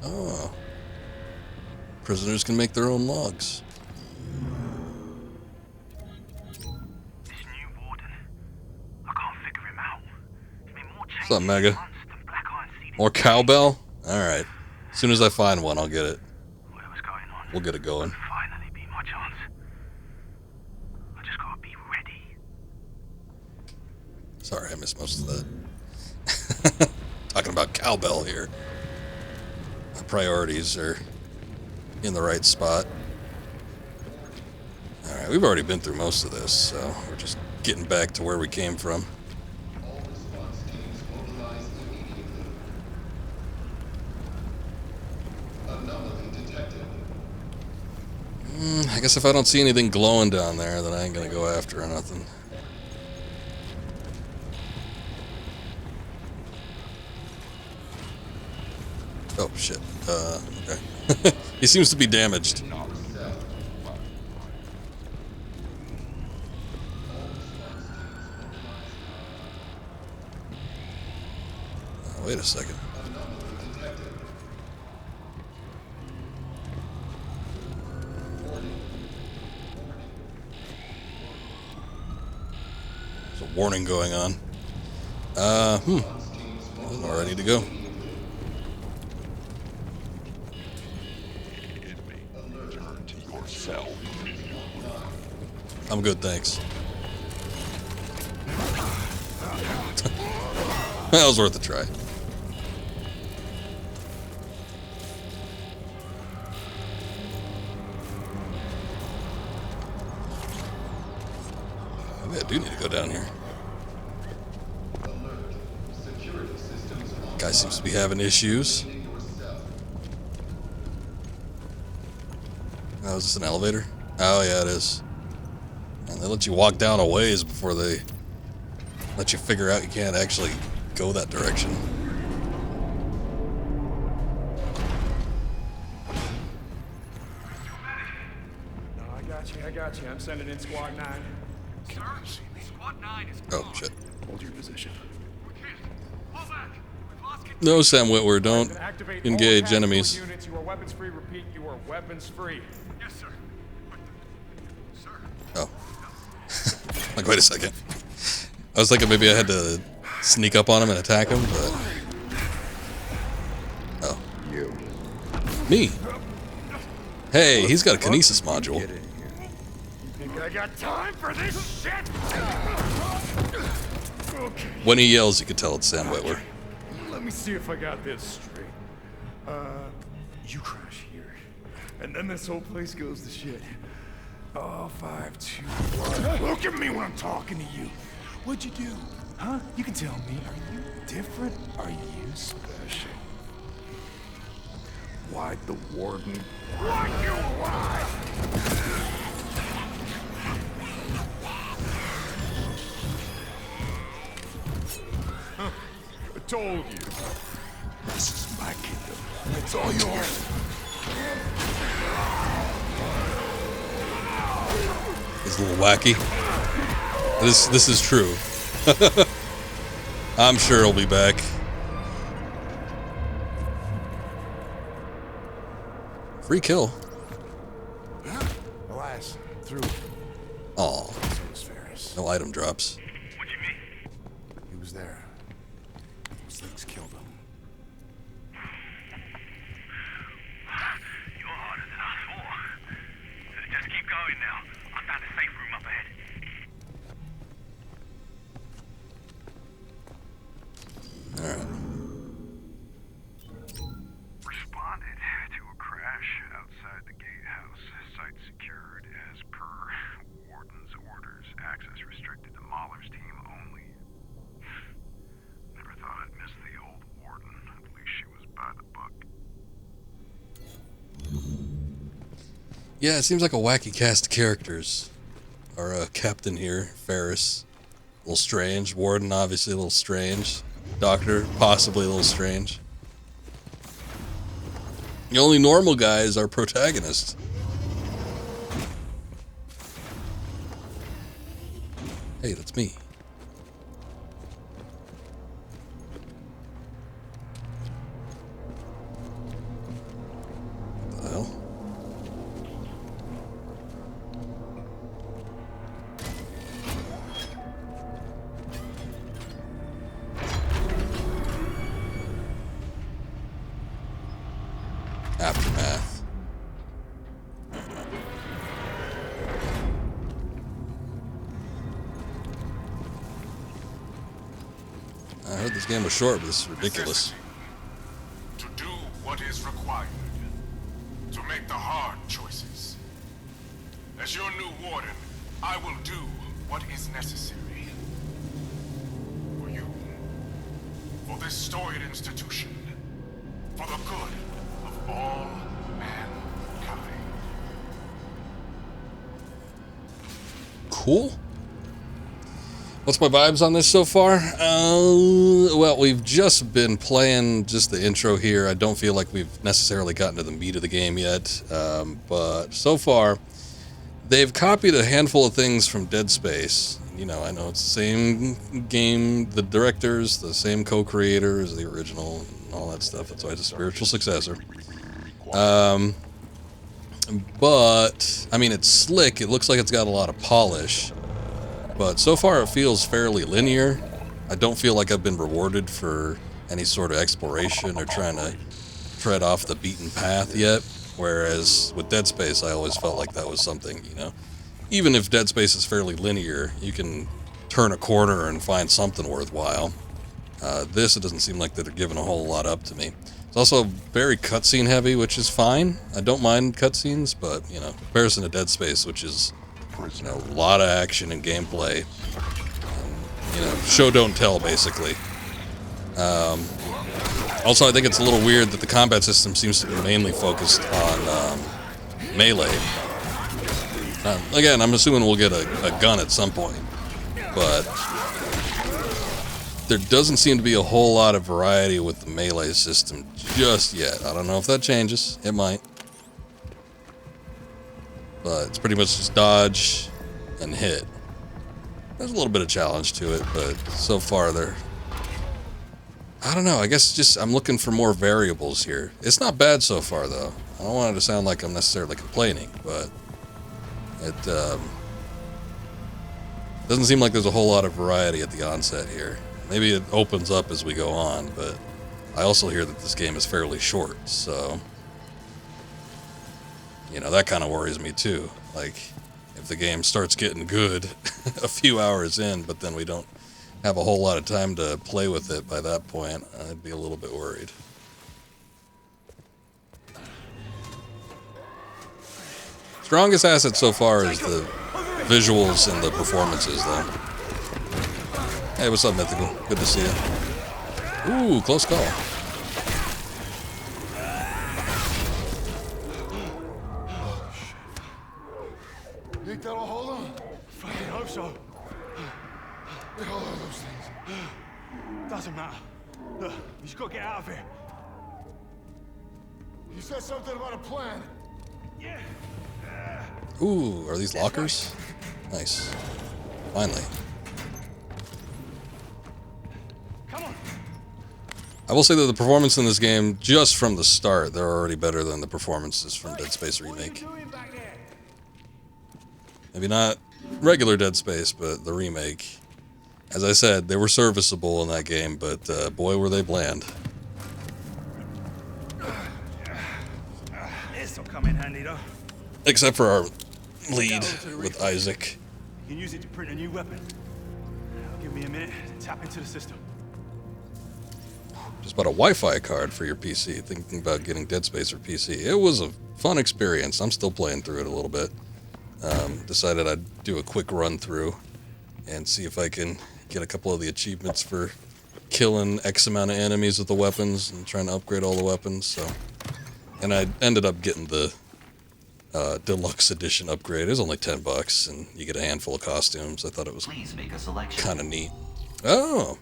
Oh. Prisoners can make their own logs. This new warden, I can't figure him out. He's been more What's up, Mega? months than Black Iron Seed. More cowbell? Alright. As soon as I find one, I'll get it. Whatever's going on, We'll get it going. finally be my chance. I just gotta be ready. Sorry, I missed most of that. Talking about cowbell here. My priorities are in the right spot. Alright, we've already been through most of this, so we're just getting back to where we came from. All response teams mobilize immediately. Anomaly detected. I guess if I don't see anything glowing down there, then I ain't gonna go after or nothing. Oh, shit. Okay. He seems to be damaged. Wait a second. There's a warning going on. I don't know where I need to go. Return to your cell. I'm good, thanks. That was worth a try. Maybe I do need to go down here. Guy seems to be having issues. Oh, is this an elevator? Oh, yeah, it is. And they let you walk down a ways before they let you figure out you can't actually go that direction. No, I got you. I'm sending in Squad 9. Sir, Squad 9 is Oh, shit. Hold your position. No, Sam Witwer, don't Activate engage all enemies. units. You are weapons free. Repeat, you are weapons free. Yes, sir. Oh. Like, wait a second. I was thinking maybe I had to sneak up on him and attack him, but... Oh. You. Me? Hey, he's got a kinesis module. You think I got time for this shit? Okay. When he yells, you can tell it's Sam Witwer. Let me see if I got this straight. You crash here, and then this whole place goes to shit. Oh, 5, 2, 1. Look at me when I'm talking to you. What'd you do? Huh? You can tell me. Are you different? Are you special? Why'd the warden? Why'd you lie? Huh. I told you. This is my kingdom. It's all yours. He's a little wacky. This is true. I'm sure he'll be back. Free kill. Elias, through. Aw. No item drops. What do you mean? He was there. Those things killed him. You're harder than I thought. Just keep going now. I found a safe room up ahead. Alright. Responded to a crash outside the gatehouse. Site secured as per Warden's orders. Access restricted to Mahler's team only. Never thought I'd miss the old Warden. At least she was by the book. Yeah, it seems like a wacky cast of characters. Our captain here, Ferris, a little strange. Warden, obviously a little strange. Doctor, possibly a little strange. The only normal guy is our protagonist. Hey, that's me. What the hell? Aftermath. I heard this game was short, but this is ridiculous. To do what is required. To make the hard choices. As your new warden, I will do what is necessary. For you. For this storied institution. For the good of all mankind. Cool. What's my vibes on this so far? Well, we've just been playing just the intro here. I don't feel like we've necessarily gotten to the meat of the game yet. But so far, they've copied a handful of things from Dead Space. You know, I know it's the same game, the directors, the same co-creators, the original, and all that stuff. That's why it's a spiritual successor. But, I mean, it's slick. It looks like it's got a lot of polish. But so far, it feels fairly linear. I don't feel like I've been rewarded for any sort of exploration or trying to tread off the beaten path yet. Whereas with Dead Space, I always felt like that was something, you know. Even if Dead Space is fairly linear, you can turn a corner and find something worthwhile. This, it doesn't seem like they're giving a whole lot up to me. It's also very cutscene heavy, which is fine. I don't mind cutscenes, but, you know, in comparison to Dead Space, which is, you know, a lot of action and gameplay. You know, show don't tell, basically. Also, I think it's a little weird that the combat system seems to be mainly focused on melee. Again, I'm assuming we'll get a gun at some point, but there doesn't seem to be a whole lot of variety with the melee system just yet. I don't know if that changes. It might. But it's pretty much just dodge and hit. There's a little bit of challenge to it, but so far I don't know. I guess just I'm looking for more variables here. It's not bad so far, though. I don't want it to sound like I'm necessarily complaining, but it doesn't seem like there's a whole lot of variety at the onset here. Maybe it opens up as we go on, but I also hear that this game is fairly short, so you know, that kind of worries me too. Like, if the game starts getting good a few hours in, but then we don't have a whole lot of time to play with it by that point, I'd be a little bit worried. Strongest asset so far is the visuals and the performances, though. Hey, what's up, Mythical? Good to see you. Ooh, close call. Think that'll hold him? Fucking hope so. The hell are those things? Doesn't matter. Look, you just gotta get out of here. You said something about a plan. Yeah. Ooh, are these lockers? Nice. Finally. Come on. I will say that the performance in this game, just from the start, they're already better than the performances from Dead Space Remake. Maybe not regular Dead Space, but the remake. As I said, they were serviceable in that game, but boy, were they bland. This'll come in handy, though. Except for our lead with Isaac. You can use it to print a new weapon. Now, give me a minute to tap into the system. Just bought a Wi-Fi card for your PC, thinking about getting Dead Space for PC. It was a fun experience. I'm still playing through it a little bit. Decided I'd do a quick run through and see if I can get a couple of the achievements for killing X amount of enemies with the weapons and trying to upgrade all the weapons. So, and I ended up getting the deluxe edition upgrade. It was only $10 and you get a handful of costumes. I thought it was kind of neat. Oh,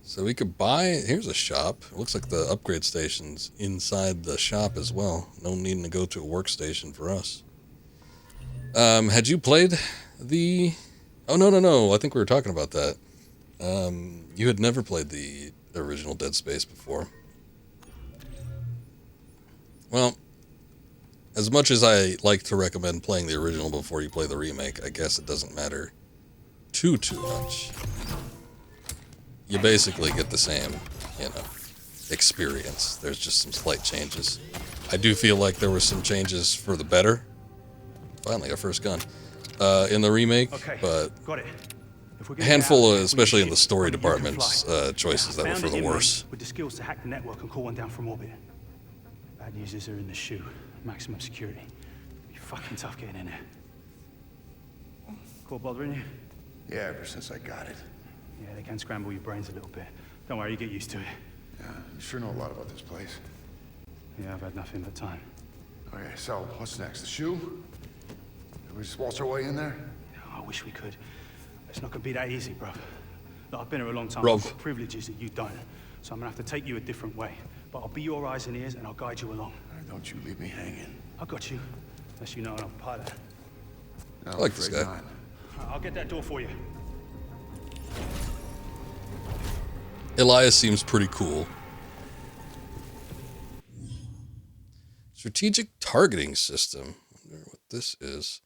so we could buy, here's a shop. It looks like the upgrade station's inside the shop as well. No needing to go to a workstation for us. Had you played the... Oh, no. I think we were talking about that. You had never played the original Dead Space before. Well, as much as I like to recommend playing the original before you play the remake, I guess it doesn't matter too much. You basically get the same, you know, experience. There's just some slight changes. I do feel like there were some changes for the better. Finally, our first gun. In the remake, okay, but got it. a handful, especially in the story department's choices that were for the worse. With the skills to hack the network and call one down from orbit. Bad news is they're in the shoe. Maximum security. Be fucking tough getting in there. Cool bothering you? Yeah, ever since I got it. Yeah, they can scramble your brains a little bit. Don't worry, you get used to it. Yeah, you sure know a lot about this place. Yeah, I've had nothing but time. Okay, so what's next? The shoe? Can we just waltz our way in there? I wish we could. It's not gonna be that easy, bruv. Look, I've been here a long time. Bruv. I've got privileges that you don't. So I'm gonna have to take you a different way. But I'll be your eyes and ears and I'll guide you along. Don't you leave me hanging. I got you. Unless you know I'm a pilot. No, I like this guy. not. I'll get that door for you. Elias seems pretty cool. Strategic targeting system. I wonder what this is.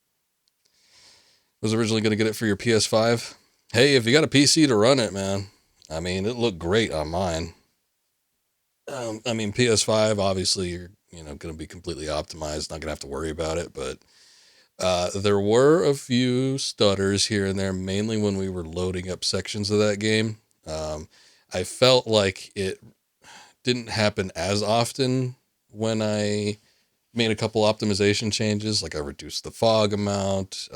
Was originally going to get it for your PS5. Hey, if you got a PC to run it, man. I mean, it looked great on mine. I mean, PS5, obviously, you're going to be completely optimized. Not going to have to worry about it. But there were a few stutters here and there, mainly when we were loading up sections of that game. I felt like it didn't happen as often when I made a couple optimization changes. Like I reduced the fog amount.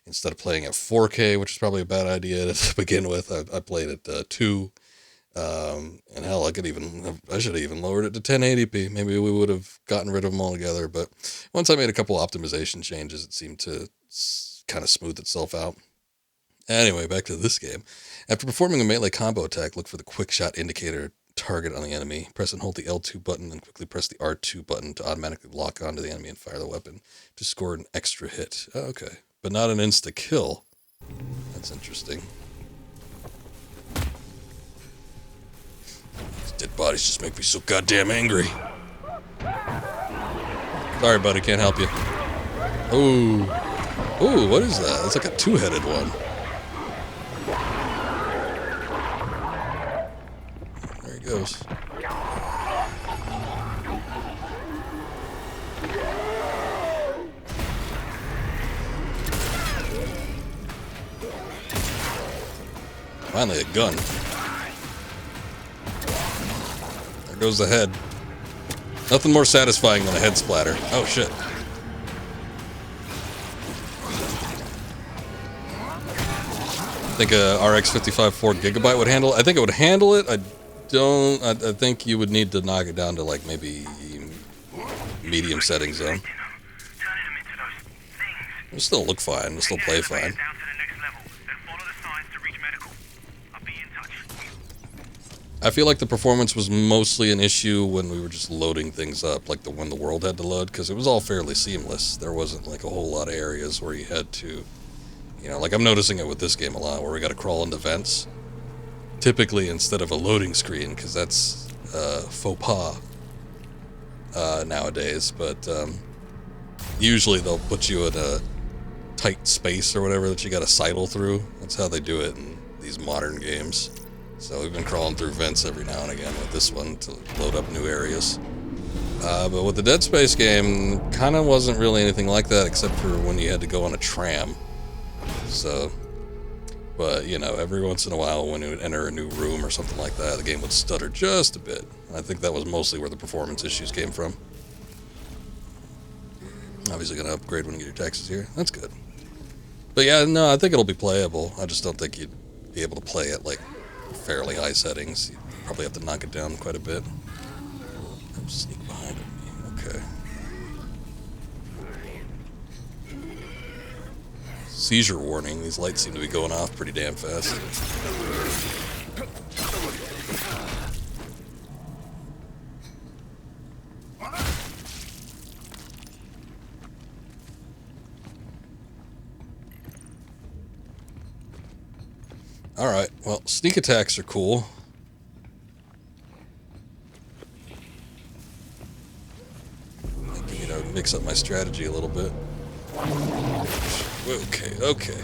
Instead of playing at 4K, which is probably a bad idea to begin with, I played at 2. And hell, I should have even lowered it to 1080p. Maybe we would have gotten rid of them altogether. But once I made a couple optimization changes, it seemed to kind of smooth itself out. Anyway, back to this game. After performing a melee combo attack, look for the quick shot indicator target on the enemy. Press and hold the L2 button, and quickly press the R2 button to automatically lock onto the enemy and fire the weapon to score an extra hit. Oh, okay. But not an insta-kill. That's interesting. These dead bodies just make me so goddamn angry. Sorry, buddy, can't help you. Ooh. Ooh, what is that? It's like a two-headed one. There he goes. Finally a gun. There goes the head. Nothing more satisfying than a head splatter. Oh shit. I think a RX 55 4GB would handle it. I think it would handle it. I think you would need to knock it down to like maybe medium settings though. It'll still look fine. It'll still play fine. I feel like the performance was mostly an issue when we were just loading things up, like when the world had to load, because it was all fairly seamless. There wasn't like a whole lot of areas where you had to, you know, like I'm noticing it with this game a lot, where we got to crawl into vents. Typically instead of a loading screen, because that's faux pas nowadays, but usually they'll put you in a tight space or whatever that you got to sidle through. That's how they do it in these modern games. So we've been crawling through vents every now and again with this one to load up new areas. But with the Dead Space game, kind of wasn't really anything like that except for when you had to go on a tram. So, but you know, every once in a while when you would enter a new room or something like that, the game would stutter just a bit. And I think that was mostly where the performance issues came from. Obviously gonna upgrade when you get your taxes here. That's good. But yeah, no, I think it'll be playable. I just don't think you'd be able to play it like fairly high settings. You probably have to knock it down quite a bit. Sneak behind me. Okay. Seizure warning. These lights seem to be going off pretty damn fast. Alright, well, sneak attacks are cool. You know, mix up my strategy a little bit. Okay, okay.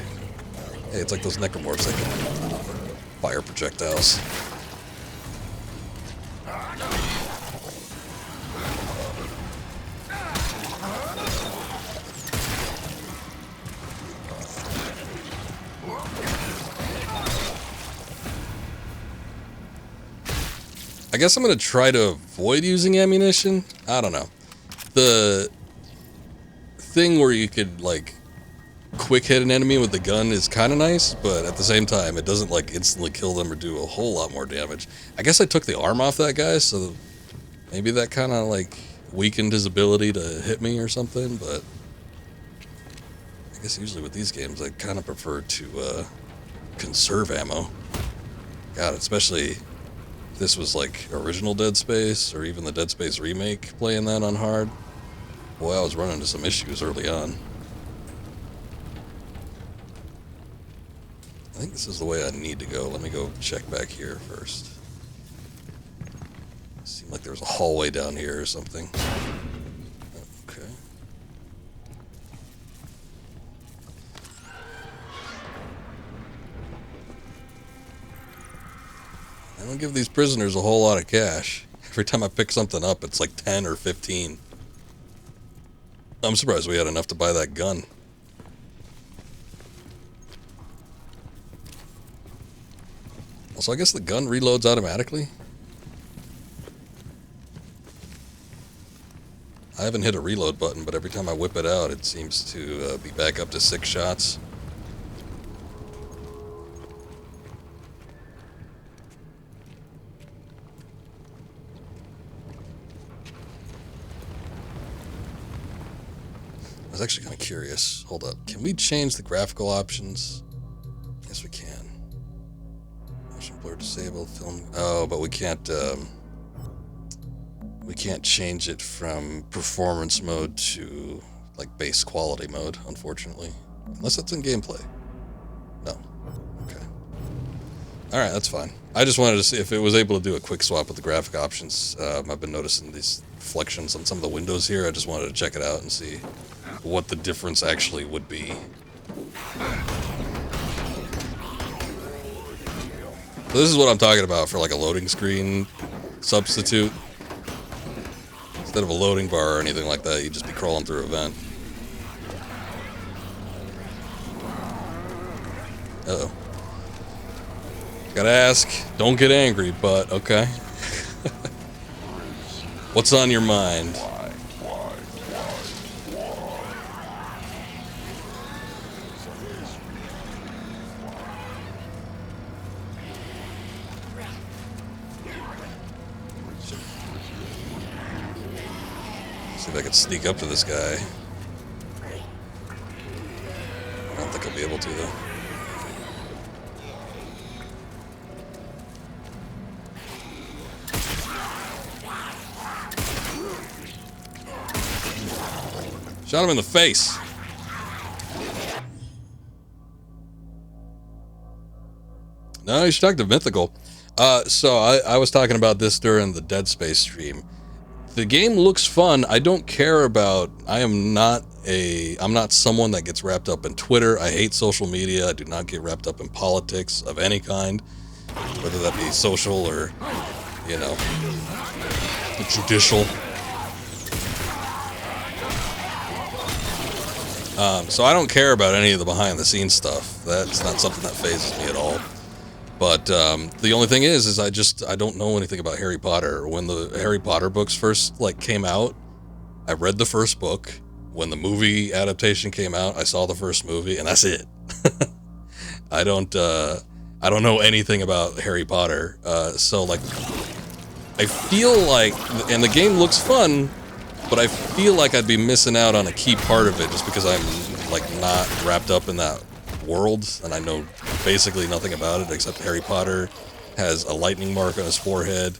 Hey, it's like those necromorphs that can fire projectiles. I guess I'm going to try to avoid using ammunition. I don't know. The thing where you could, like, quick hit an enemy with the gun is kind of nice, but at the same time, it doesn't, like, instantly kill them or do a whole lot more damage. I guess I took the arm off that guy, so maybe that kind of, like, weakened his ability to hit me or something, but I guess usually with these games, I kind of prefer to conserve ammo. God, especially if this was like original Dead Space or even the Dead Space remake, playing that on hard. Boy, I was running into some issues early on. I think this is the way I need to go. Let me go check back here first. Seemed like there was a hallway down here or something. Okay. I don't give these prisoners a whole lot of cash. Every time I pick something up, it's like 10 or 15. I'm surprised we had enough to buy that gun. Also, I guess the gun reloads automatically. I haven't hit a reload button, but every time I whip it out, it seems to be back up to 6 shots. was actually kind of curious. Hold up. Can we change the graphical options? Yes, we can. Motion blur disabled, film. Oh, but we can't change it from performance mode to like base quality mode, unfortunately. Unless that's in gameplay. No. Okay. Alright, that's fine. I just wanted to see if it was able to do a quick swap with the graphic options. I've been noticing these reflections on some of the windows here. I just wanted to check it out and see what the difference actually would be. So this is what I'm talking about for like a loading screen substitute. Instead of a loading bar or anything like that, you'd just be crawling through a vent. Uh-oh. Gotta ask, don't get angry, but okay. What's on your mind? See if I can sneak up to this guy. I don't think I'll be able to, though. Shot him in the face. No, you should talk to Mythical. So I was talking about this during the Dead Space stream. The game looks fun. I don't care about... I'm not someone that gets wrapped up in Twitter. I hate social media. I do not get wrapped up in politics of any kind. Whether that be social or, you know, judicial. So I don't care about any of the behind-the-scenes stuff. That's not something that phases me at all. But the only thing is I don't know anything about Harry Potter. When the Harry Potter books first came out, I read the first book. When the movie adaptation came out, I saw the first movie, and that's it. I don't know anything about Harry Potter. So like, I feel like, and the game looks fun, but I feel like I'd be missing out on a key part of it just because I'm like not wrapped up in that world, and I know basically nothing about it except Harry Potter has a lightning mark on his forehead,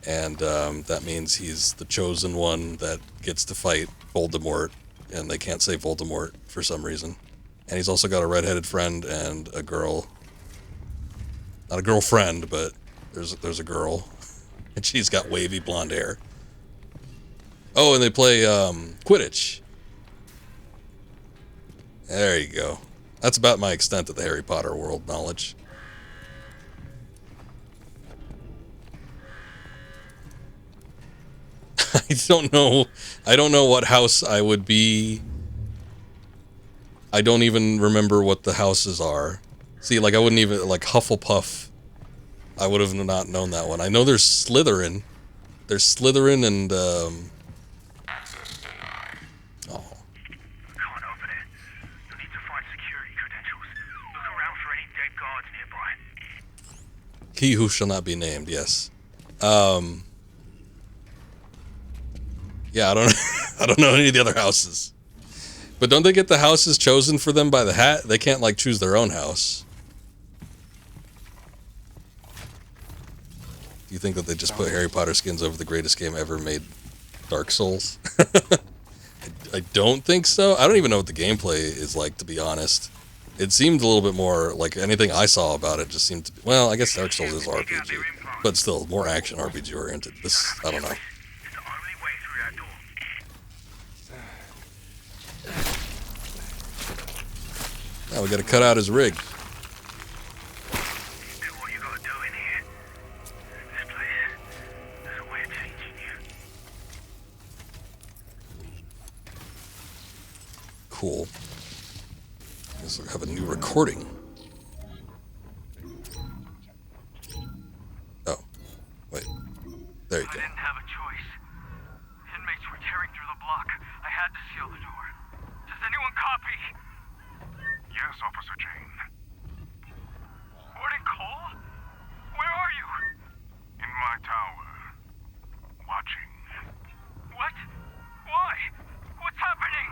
and that means he's the chosen one that gets to fight Voldemort, and they can't say Voldemort for some reason. And he's also got a redheaded friend and a girl, not a girlfriend, but there's a girl, and she's got wavy blonde hair. Oh, and they play Quidditch. There you go. That's about my extent of the Harry Potter world knowledge. I don't know what house I would be. I don't even remember what the houses are. See, like I wouldn't even, like Hufflepuff, I would have not known that one. I know there's Slytherin. There's Slytherin and Access denied. Oh. Can't open it. You'll need to find security credentials. Look around for any dead guards nearby. He who shall not be named, yes. Yeah, I don't know any of the other houses. But don't they get the houses chosen for them by the hat? They can't like choose their own house. Do you think that they just put Harry Potter skins over the greatest game ever made, Dark Souls? I don't think so. I don't even know what the gameplay is like, to be honest. It seemed a little bit more like anything I saw about it just seemed to be, well, I guess Dark Souls is RPG, but still more action RPG oriented. This, I don't know. Now we gotta cut out his rig. Cool. Guess we'll have a new recording. Oh, wait. There you go. I didn't have a choice. Inmates were tearing through the block. I had to seal the door. Does anyone copy? Yes, Officer Jane. Warden Cole? Where are you? In my tower. Watching. What? Why? What's happening?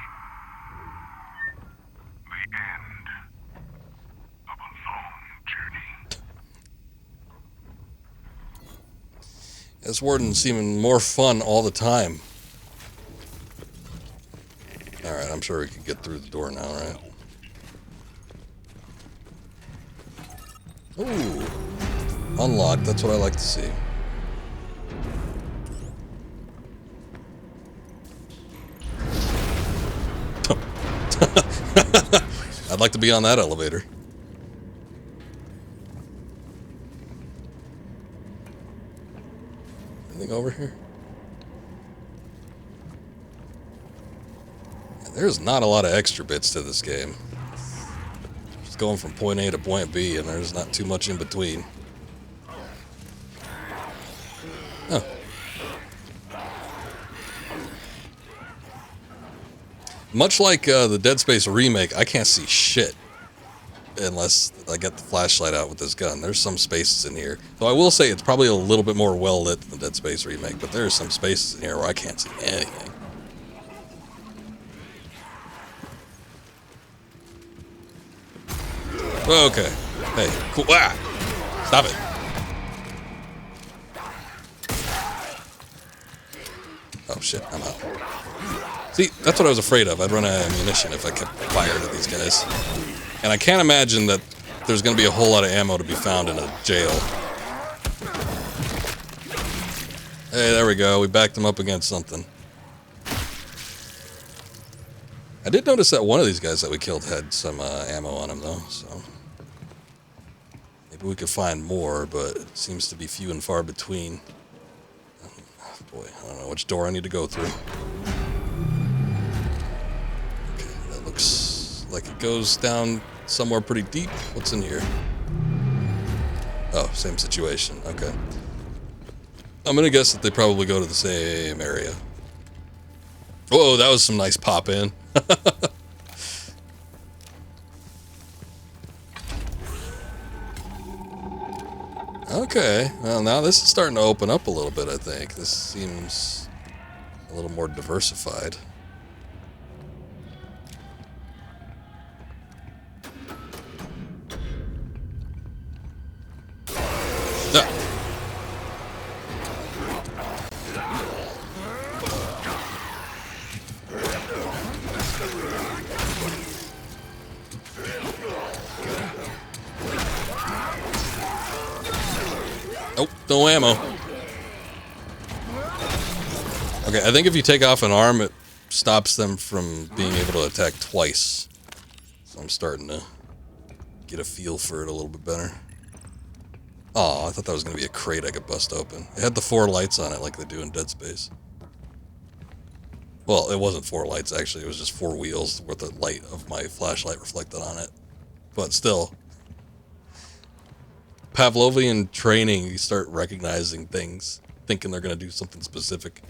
This warden's seeming more fun all the time. Alright, I'm sure we can get through the door now, right? Ooh. Unlocked, that's what I like to see. I'd like to be on that elevator. Anything over here? There's not a lot of extra bits to this game. Just going from point A to point B, and there's not too much in between. Oh. Much like the Dead Space remake, I can't see shit unless I get the flashlight out with this gun. There's some spaces in here. Though I will say it's probably a little bit more well lit than the Dead Space remake, but there's some spaces in here where I can't see anything. Okay. Hey, cool. Ah! Stop it. Oh shit, I'm out. See, that's what I was afraid of. I'd run out of ammunition if I kept firing at these guys. And I can't imagine that there's going to be a whole lot of ammo to be found in a jail. Hey, there we go. We backed them up against something. I did notice that one of these guys that we killed had some ammo on him, though, so... maybe we could find more, but it seems to be few and far between. Oh, boy, I don't know which door I need to go through. Okay, that looks like it goes down somewhere pretty deep. What's in here? Oh, same situation. Okay. I'm gonna guess that they probably go to the same area. Whoa, that was some nice pop in. Okay, well now this is starting to open up a little bit, I think. This seems a little more diversified. Ah. Oh, no ammo. Okay, I think if you take off an arm, it stops them from being able to attack twice. So I'm starting to get a feel for it a little bit better. Oh, I thought that was going to be a crate I could bust open. It had the 4 lights on it like they do in Dead Space. Well, it wasn't 4 lights, actually. It was just 4 wheels with the light of my flashlight reflected on it. But still... Pavlovian training, you start recognizing things, thinking they're going to do something specific.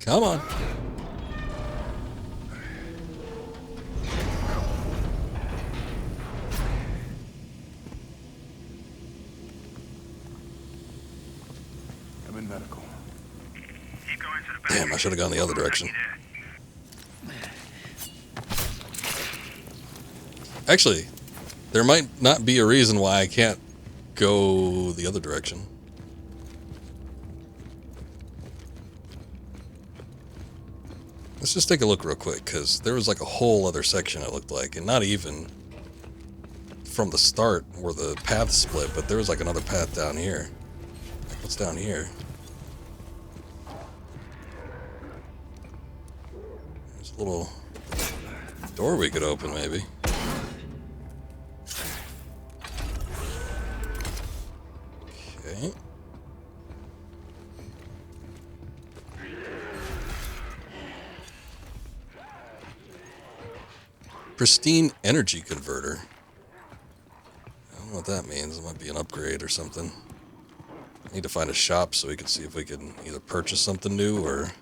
Come on. I'm in medical. Damn, I should have gone the other direction. Actually, there might not be a reason why I can't go the other direction. Let's just take a look real quick, because there was like a whole other section it looked like, and not even from the start where the paths split, but there was like another path down here. What's down here? There's a little door we could open, maybe. Okay. Pristine energy converter. I don't know what that means. It might be an upgrade or something. I need to find a shop so we can see if we can either purchase something new or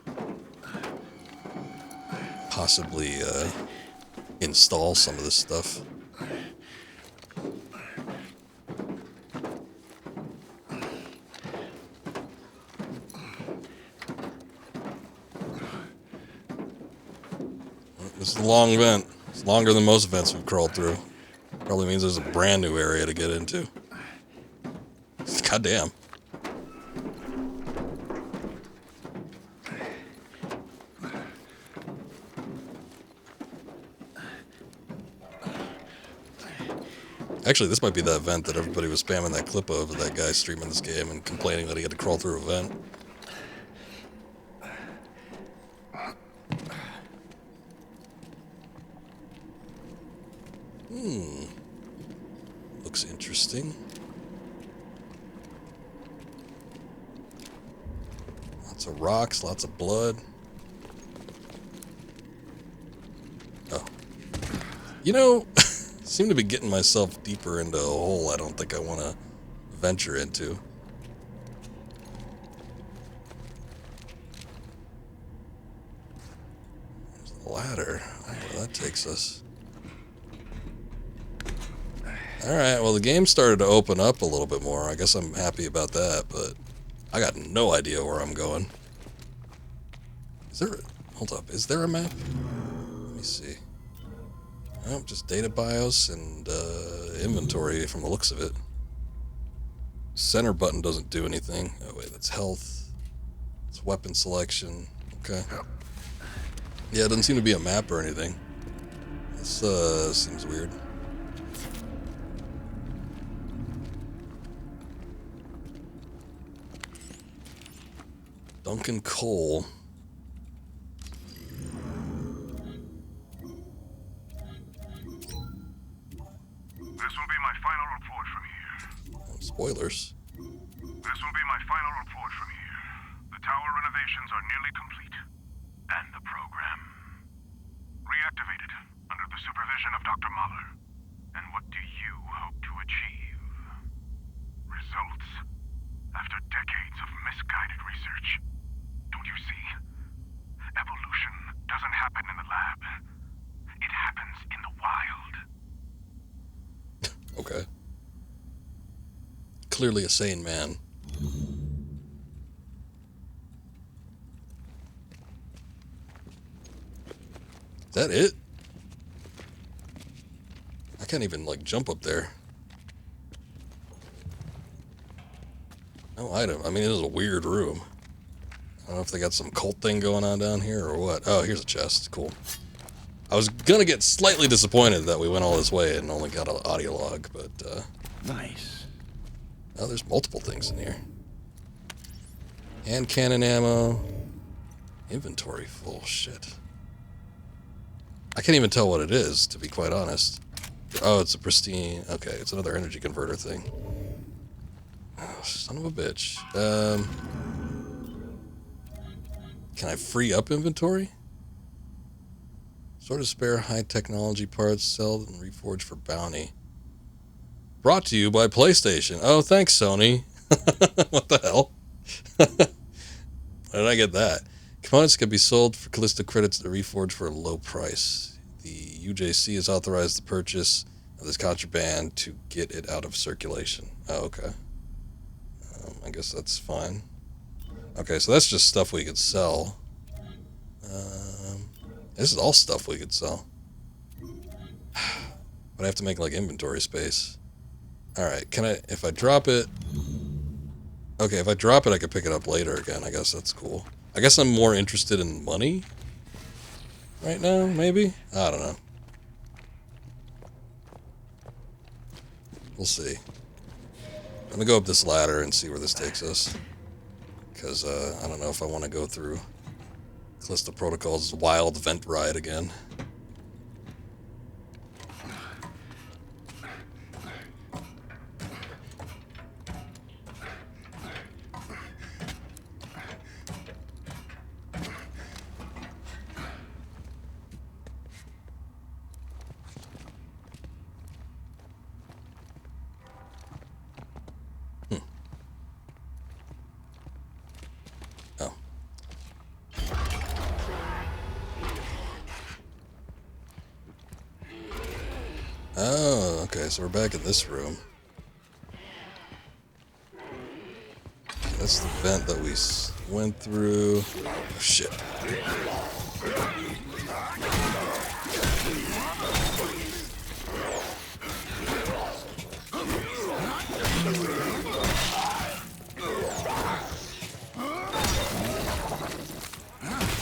possibly install some of this stuff. This is a long vent. It's longer than most vents we've crawled through. Probably means there's a brand new area to get into. Goddamn. Actually, this might be that vent that everybody was spamming that clip of that guy streaming this game and complaining that he had to crawl through a vent. Looks interesting. Lots of rocks, lots of blood. Oh. You know, seem to be getting myself deeper into a hole I don't think I want to venture into. There's the ladder. I don't know where that takes us. Alright, well the game started to open up a little bit more. I guess I'm happy about that, but I got no idea where I'm going. Is there... Hold up, is there a map? Let me see. Oh, just data BIOS and inventory from the looks of it. Center button doesn't do anything. Oh wait, that's health. It's weapon selection. Okay. Yeah, it doesn't seem to be a map or anything. This seems weird. Duncan Cole. This will be my final report from here. Oh, spoilers. This will be my final report from here. The tower renovations are nearly complete. And the program reactivated under the supervision of Dr. Mahler. And what do you hope to achieve? Results after decades of misguided research. Don't you see? Evolution doesn't happen in the lab. It happens in the wild. Okay. Clearly a sane man. Is that it? I can't even, like, jump up there. No item. I mean, it is a weird room. I don't know if they got some cult thing going on down here or what. Oh, here's a chest. Cool. I was gonna get slightly disappointed that we went all this way and only got an audio log, but, Nice. Oh, there's multiple things in here. Hand cannon ammo. Inventory full. Shit. I can't even tell what it is, to be quite honest. Oh, it's a pristine... Okay, it's another energy converter thing. Oh, son of a bitch. Can I free up inventory? Sort of spare high technology parts, sell and reforge for bounty. Brought to you by PlayStation. Oh, thanks, Sony. What the hell? Why did I get that? Components can be sold for Callisto credits to reforge for a low price. The UJC has authorized the purchase of this contraband to get it out of circulation. Oh, okay. I guess that's fine. Okay, so that's just stuff we could sell. This is all stuff we could sell. But I have to make, like, inventory space. Alright, can I... If I drop it... Okay, if I drop it, I can pick it up later again. I guess that's cool. I guess I'm more interested in money right now, maybe? I don't know. We'll see. Let me go up this ladder and see where this takes us. Because, I don't know if I want to go through Callisto Protocol's wild vent ride again. Oh, okay, so we're back in this room. That's the vent that we went through. Oh, shit.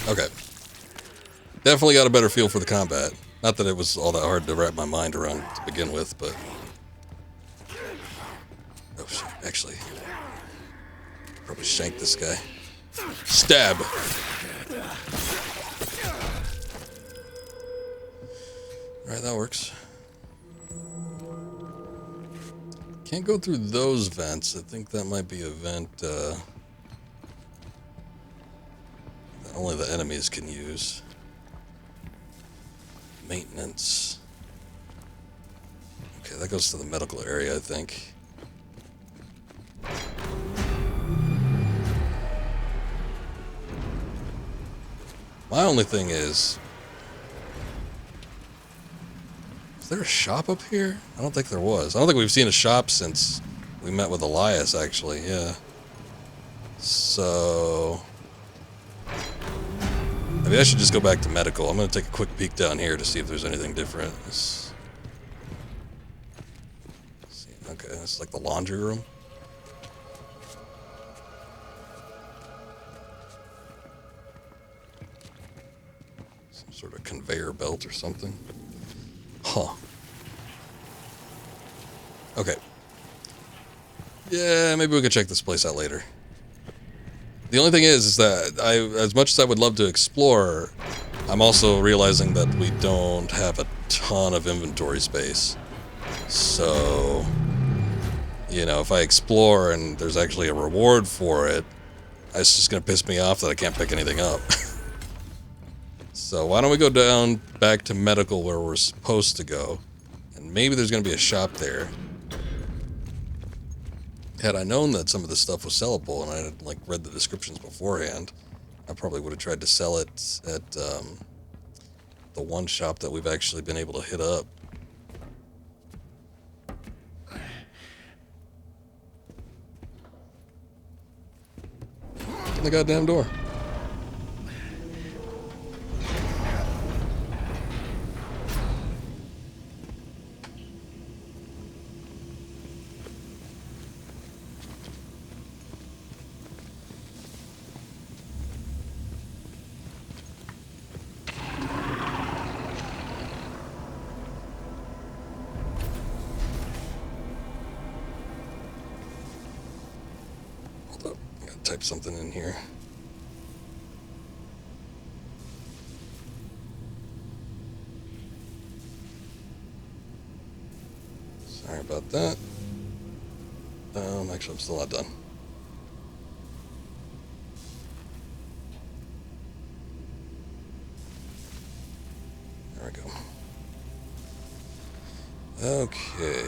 Okay. Definitely got a better feel for the combat. Not that it was all that hard to wrap my mind around to begin with, but... Oh, shit. Actually... Probably shank this guy. Stab! Alright, that works. Can't go through those vents. I think that might be a vent, that only the enemies can use. Maintenance. Okay, that goes to the medical area, I think. My only thing is there a shop up here? I don't think there was. I don't think we've seen a shop since we met with Elias, actually, yeah. So... maybe I should just go back to medical. I'm going to take a quick peek down here to see if there's anything different. Okay, it's like the laundry room. Some sort of conveyor belt or something. Huh. Okay. Yeah, maybe we could check this place out later. The only thing is that as much as I would love to explore, I'm also realizing that we don't have a ton of inventory space. So, you know, if I explore and there's actually a reward for it, it's just going to piss me off that I can't pick anything up. So why don't we go down back to medical where we're supposed to go, and maybe there's going to be a shop there. Had I known that some of this stuff was sellable and I had like read the descriptions beforehand, I probably would have tried to sell it at the one shop that we've actually been able to hit up. Open the goddamn door. Type something in here. Sorry about that. Actually, I'm still not done. There we go. Okay.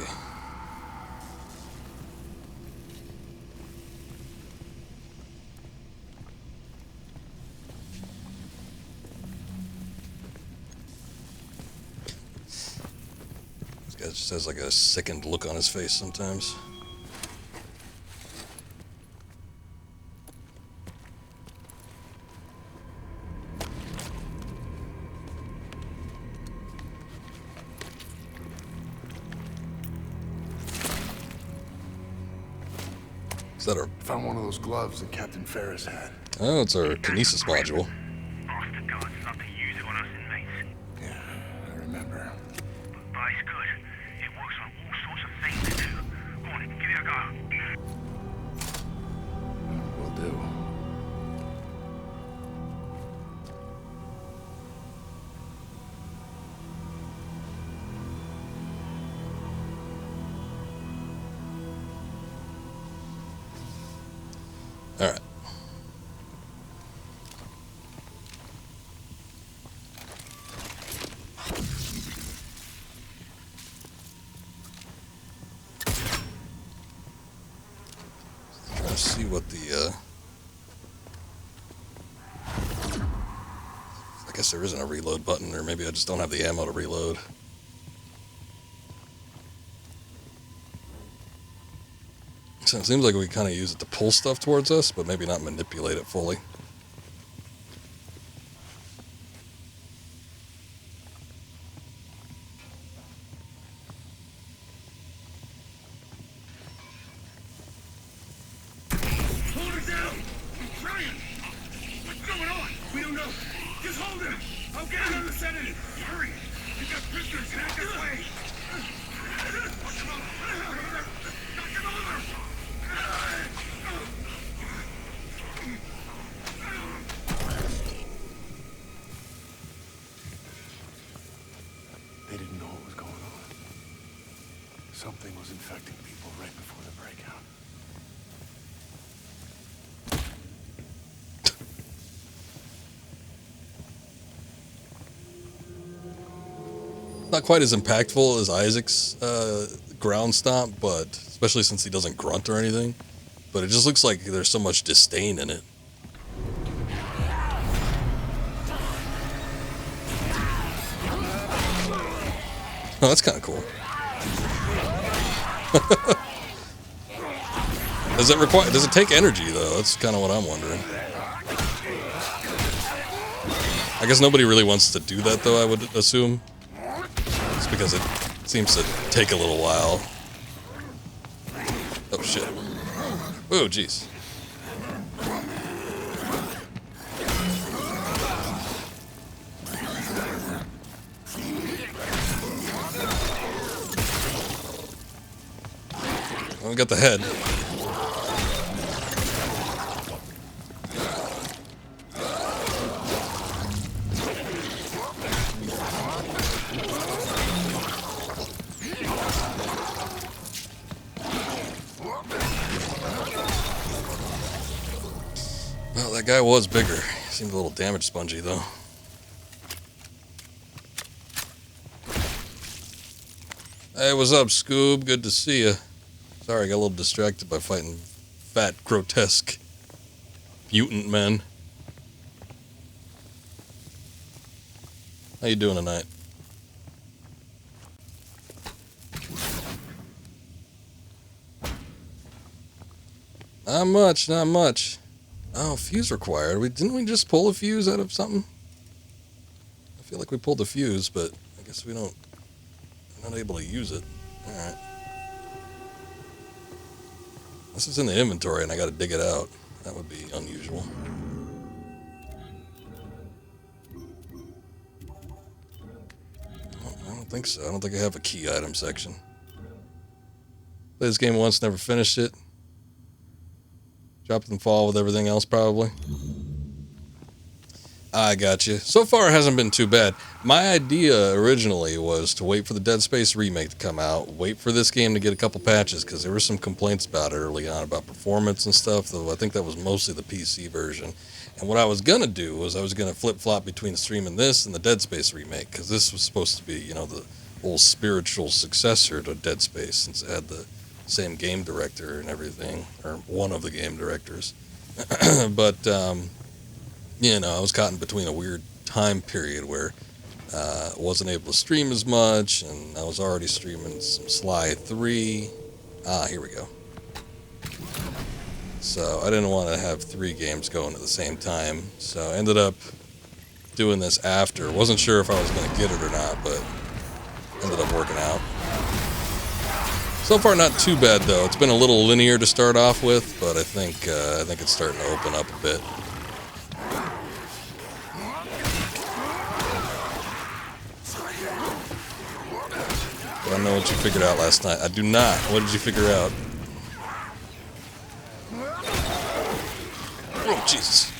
It just has like a sickened look on his face sometimes. Is that our... Found one of those gloves that Captain Ferris had. Oh, it's our kinesis module. All right. Trying to see what the I guess there isn't a reload button, or maybe I just don't have the ammo to reload. So it seems like we kind of use it to pull stuff towards us, but maybe not manipulate it fully. Hold it down! I'm trying! What's going on? We don't know. They didn't know what was going on. Something was infecting people right before the breakout. Not quite as impactful as Isaac's ground stomp, but especially since he doesn't grunt or anything. But it just looks like there's so much disdain in it. Oh, that's kind of cool. Does it take energy though? That's kind of what I'm wondering. I guess nobody really wants to do that though, I would assume. It's because it seems to take a little while. Oh shit. Oh jeez. We got the head. Well, that guy was bigger. He seemed a little damage spongy though. Hey, what's up, Scoob? Good to see you. Sorry, I got a little distracted by fighting fat, grotesque mutant men. How you doing tonight? Not much, not much. Oh, fuse required. Didn't we just pull a fuse out of something? I feel like we pulled a fuse, but I guess we're not able to use it. Alright. This is in the inventory and I gotta dig it out. That would be unusual. I don't think so. I don't think I have a key item section. Played this game once, never finished it. Dropped and fall with everything else, probably. I got you. So far, it hasn't been too bad. My idea originally was to wait for the Dead Space remake to come out, wait for this game to get a couple patches, because there were some complaints about it early on, about performance and stuff, though I think that was mostly the PC version. And what I was going to do was I was going to flip-flop between streaming this and the Dead Space remake, because this was supposed to be, you know, the whole spiritual successor to Dead Space, since it had the same game director and everything, or one of the game directors. But, you know, I was caught in between a weird time period where I wasn't able to stream as much, and I was already streaming some Sly 3. Ah, here we go. So I didn't want to have 3 games going at the same time, so I ended up doing this after. Wasn't sure if I was going to get it or not, but ended up working out. So far, not too bad though. It's been a little linear to start off with, but I think it's starting to open up a bit. I don't know what you figured out last night. I do not. What did you figure out? Oh, Jesus.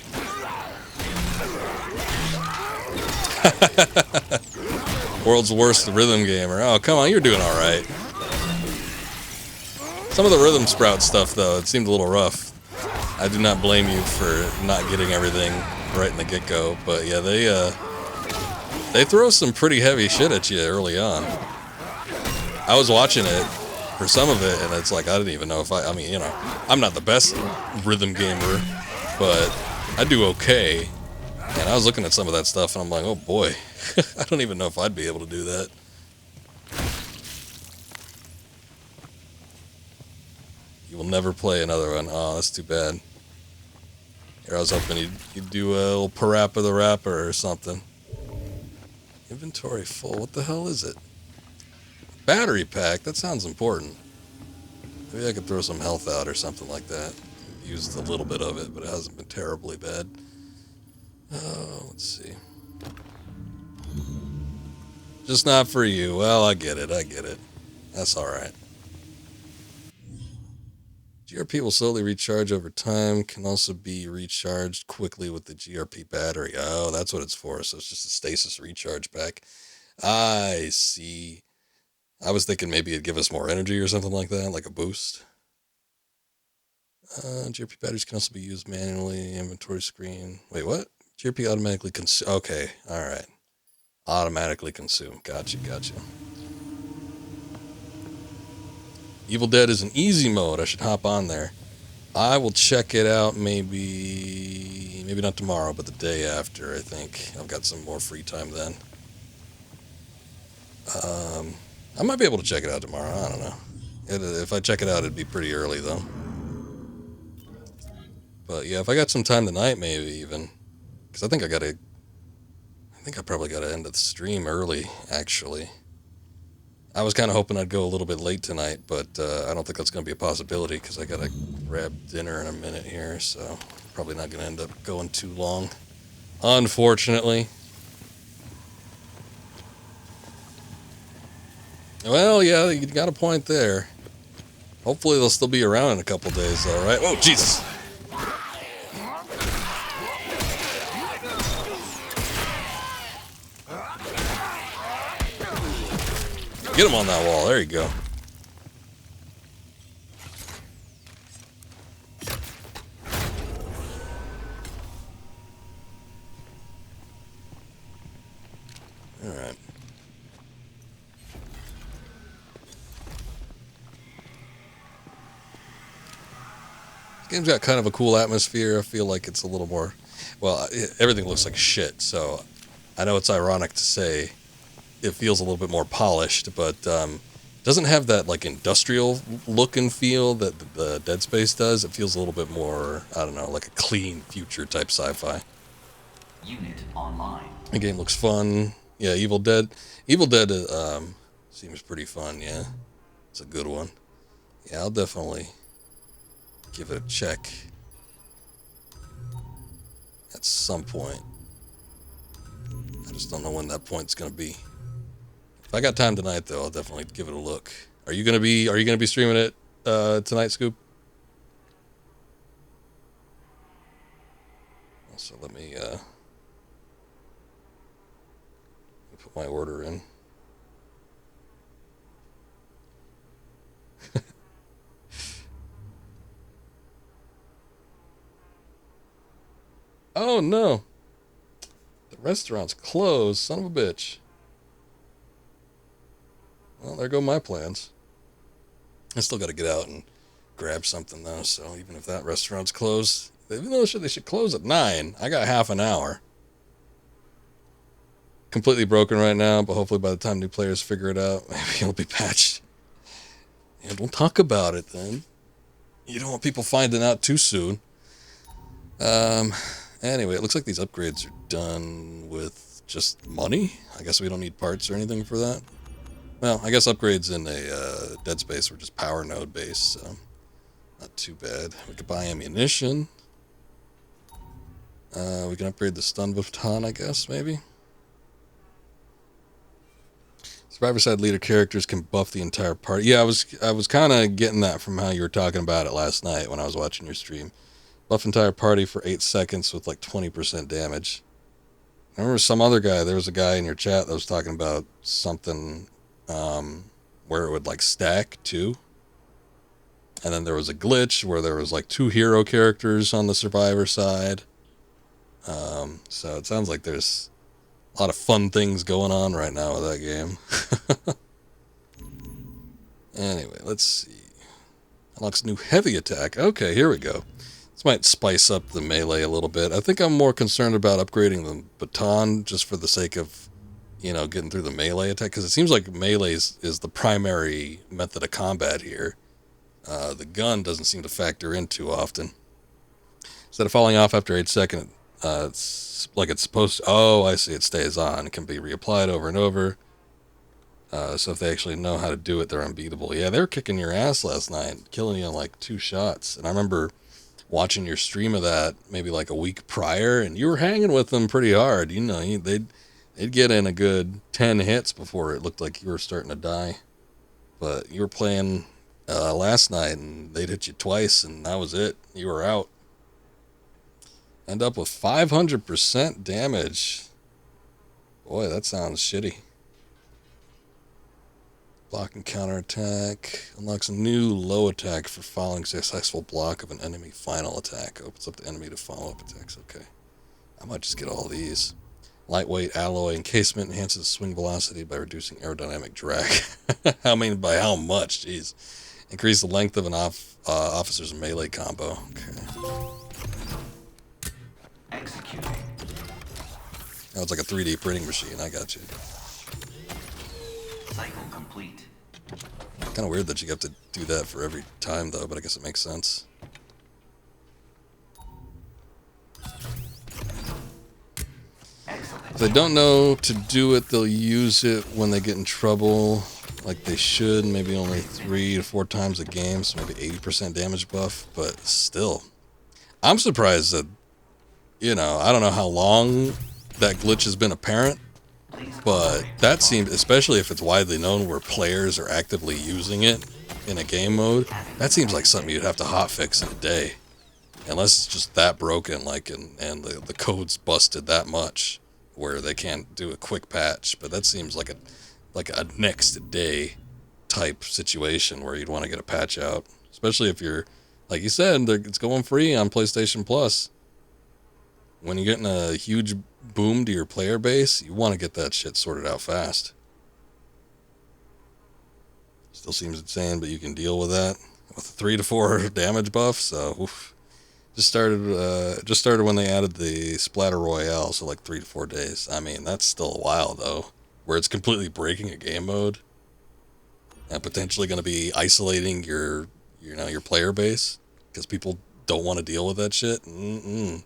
World's worst rhythm gamer. Oh, come on. You're doing all right. Some of the rhythm sprout stuff, though, it seemed a little rough. I do not blame you for not getting everything right in the get-go. But, yeah, they throw some pretty heavy shit at you early on. I was watching it for some of it, and it's like, I didn't even know if I mean, you know, I'm not the best rhythm gamer, but I do okay. And I was looking at some of that stuff, and I'm like, oh boy, I don't even know if I'd be able to do that. You will never play another one. Oh, that's too bad. Here, I was hoping you'd do a little Parappa the Rapper or something. Inventory full. What the hell is it? Battery pack? That sounds important. Maybe I could throw some health out or something like that. Used a little bit of it, but it hasn't been terribly bad. Oh, let's see. Just not for you. Well, I get it. That's alright. GRP will slowly recharge over time. Can also be recharged quickly with the GRP battery. Oh, that's what it's for. So it's just a stasis recharge pack. I see. I was thinking maybe it'd give us more energy or something like that, like a boost. GRP batteries can also be used manually. Inventory screen. Wait, what? GRP automatically consume. Okay, alright. Automatically consume. Gotcha. Evil Dead is an easy mode. I should hop on there. I will check it out maybe not tomorrow, but the day after, I think. I've got some more free time then. I might be able to check it out tomorrow. I don't know. If I check it out, it'd be pretty early, though. But yeah, if I got some time tonight, maybe even. Because I think I probably got to end the stream early, actually. I was kind of hoping I'd go a little bit late tonight, but I don't think that's going to be a possibility because I got to grab dinner in a minute here, so probably not going to end up going too long, unfortunately. Well, yeah, you got a point there. Hopefully they'll still be around in a couple days, though, right? Oh, Jesus! Get him on that wall. There you go. All right. This game's got kind of a cool atmosphere. I feel like it's a little more... Well, everything looks like shit, so I know it's ironic to say it feels a little bit more polished, but doesn't have that like industrial look and feel that the Dead Space does. It feels a little bit more, I don't know, like a clean future type sci-fi. Unit online. The game looks fun. Yeah, Evil Dead seems pretty fun. Yeah, it's a good one. Yeah, I'll definitely give it a check at some point. I just don't know when that point's gonna be. If I got time tonight, though, I'll definitely give it a look. Are you gonna be streaming it tonight, Scoop? So let me put my order in. Oh no! The restaurant's closed, son of a bitch. Well, there go my plans. I still got to get out and grab something, though, so even if that restaurant's closed, even though they should close at 9, I got half an hour. Completely broken right now, but hopefully by the time new players figure it out, maybe it'll be patched. And we'll talk about it then. You don't want people finding out too soon. Anyway, it looks like these upgrades are done with just money. I guess we don't need parts or anything for that. Well, I guess upgrades in a Dead Space were just power node based, so not too bad. We could buy ammunition. We can upgrade the stun baton, I guess, maybe. Survivor side leader characters can buff the entire party. Yeah, I was kind of getting that from how you were talking about it last night when I was watching your stream. Buff entire party for 8 seconds with like 20% damage. I remember some other guy, there was a guy in your chat that was talking about something where it would like stack too. And then there was a glitch where there was like 2 hero characters on the survivor side. So it sounds like there's a lot of fun things going on right now with that game. Anyway, let's see. Unlocks new heavy attack. Okay, here we go. This might spice up the melee a little bit. I think I'm more concerned about upgrading the baton just for the sake of, you know, getting through the melee attack. Because it seems like melee is the primary method of combat here. The gun doesn't seem to factor in too often. Instead of falling off after 8 seconds, it's like it's supposed to. Oh, I see. It stays on. It can be reapplied over and over. So if they actually know how to do it, they're unbeatable. Yeah, they were kicking your ass last night, killing you in like 2 shots. And I remember watching your stream of that maybe like a week prior, and you were hanging with them pretty hard. You know, they'd get in a good 10 hits before it looked like you were starting to die. But you were playing last night, and they'd hit you twice, and that was it. You were out. End up with 500% damage. Boy, that sounds shitty. Block and counterattack. Unlocks a new low attack for following successful block of an enemy final attack. Opens up the enemy to follow-up attacks. Okay. I might just get all these. Lightweight alloy encasement enhances swing velocity by reducing aerodynamic drag. I mean, by how much? Jeez. Increase the length of an officer's melee combo. Okay. Executing. Oh, it's like a 3D printing machine. I got you. Cycle complete. Kind of weird that you have to do that for every time, though, but I guess it makes sense. If they don't know to do it, they'll use it when they get in trouble, like they should. Maybe only 3 to 4 times a game, so maybe 80% damage buff. But still, I'm surprised that, you know, I don't know how long that glitch has been apparent, but that seems, especially if it's widely known where players are actively using it in a game mode, that seems like something you'd have to hotfix in a day. Unless it's just that broken, like, and the code's busted that much where they can't do a quick patch. But that seems like a next day type situation where you'd want to get a patch out, especially if you're, like you said, it's going free on PlayStation Plus. When you're getting a huge boom to your player base, you want to get that shit sorted out fast. Still seems insane, but you can deal with that with a 3 to 4 damage buff. So oof. Just started when they added the Splatter Royale, so like 3 to 4 days. I mean, that's still a while though, where it's completely breaking a game mode and potentially going to be isolating your player base because people don't want to deal with that shit. You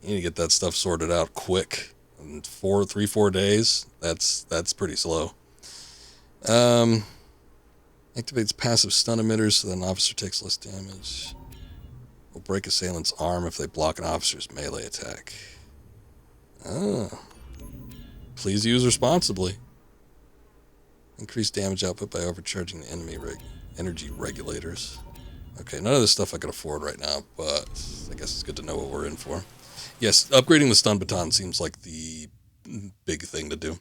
need to get that stuff sorted out quick. In 3-4 days, that's pretty slow. Activates passive stun emitters so that an officer takes less damage. Will break assailant's arm if they block an officer's melee attack. Please use responsibly. Increase damage output by overcharging the enemy energy regulators. Okay, none of this stuff I can afford right now, but I guess it's good to know what we're in for. Yes, upgrading the stun baton seems like the big thing to do.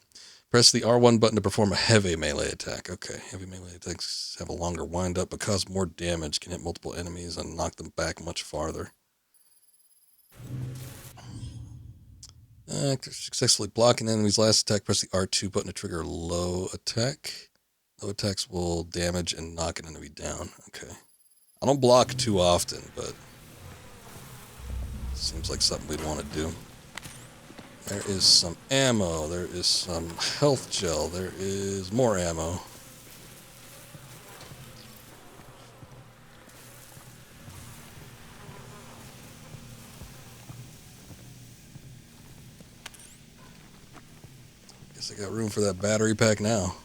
Press the R1 button to perform a heavy melee attack. Okay, heavy melee attacks have a longer wind-up but cause more damage, can hit multiple enemies, and knock them back much farther. After successfully blocking an enemy's last attack, press the R2 button to trigger low attack. Low attacks will damage and knock an enemy down. Okay. I don't block too often, but seems like something we'd want to do. There is some ammo. There is some health gel. There is more ammo. Guess I got room for that battery pack now.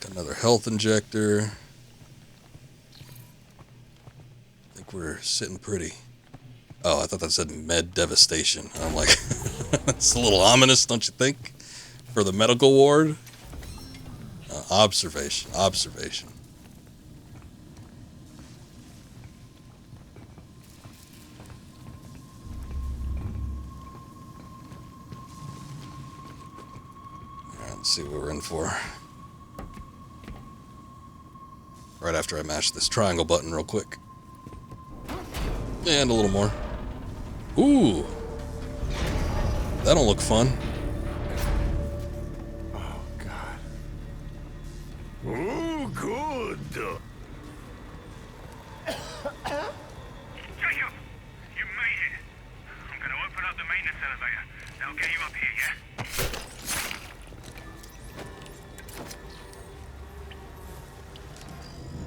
Got another health injector. I think we're sitting pretty. Oh, I thought that said med devastation. I'm like, it's a little ominous, don't you think? For the medical ward? Observation. Alright, let's see what we're in for. Right after I mash this triangle button real quick. And a little more. Ooh. That don't look fun. Oh, God. Oh, good. Jacob, you made it. I'm gonna open up the maintenance elevator. That'll get you up here,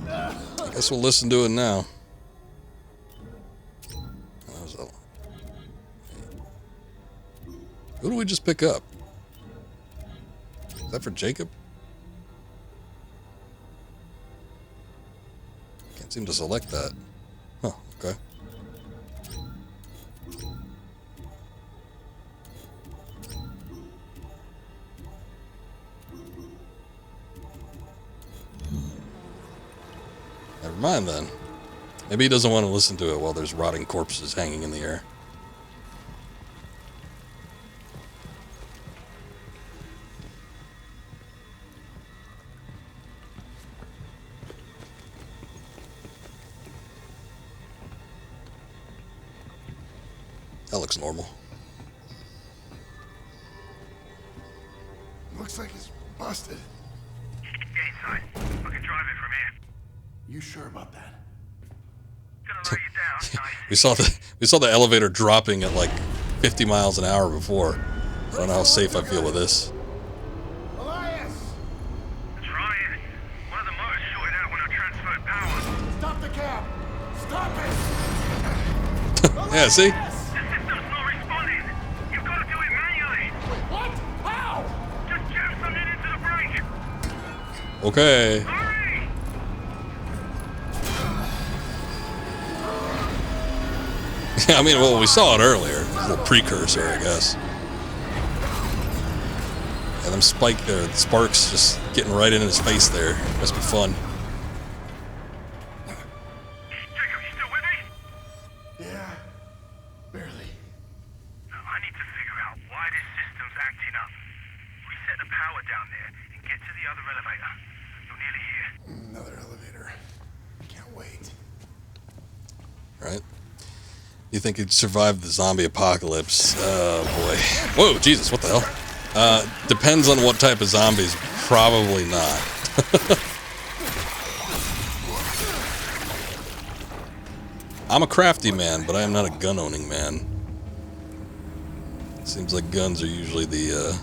yeah? I guess we'll listen to it now. Who do we just pick up? Is that for Jacob? Can't seem to select that. Huh, okay. Never mind then. Maybe he doesn't want to listen to it while there's rotting corpses hanging in the air. That looks normal. Looks like it's busted. Get inside. I can drive it from here. You sure about that? Gonna lay you down, nice. We saw the elevator dropping at like 50 miles an hour before. I don't know how safe I feel with this. Elias! Trying. One of the motors shorted out when I transferred power. Stop the cab! Stop it! Yeah, see? The system's not responding. You've got to do it manually. What? How? Just jam something into the brake. Okay. Hurry! I mean, well, we saw it earlier. A little precursor, I guess. And them sparks just getting right in his face there. Must be fun. Jacob, you still with me? Yeah. Barely. I need to figure out why this system's acting up. Reset the power down there and get to the other elevator. You're nearly here. Another elevator. Can't wait. Right? You think he'd survive the zombie apocalypse? Oh boy. Whoa, Jesus, what the hell? Depends on what type of zombies. Probably not. I'm a crafty man, but I am not a gun-owning man. Seems like guns are usually the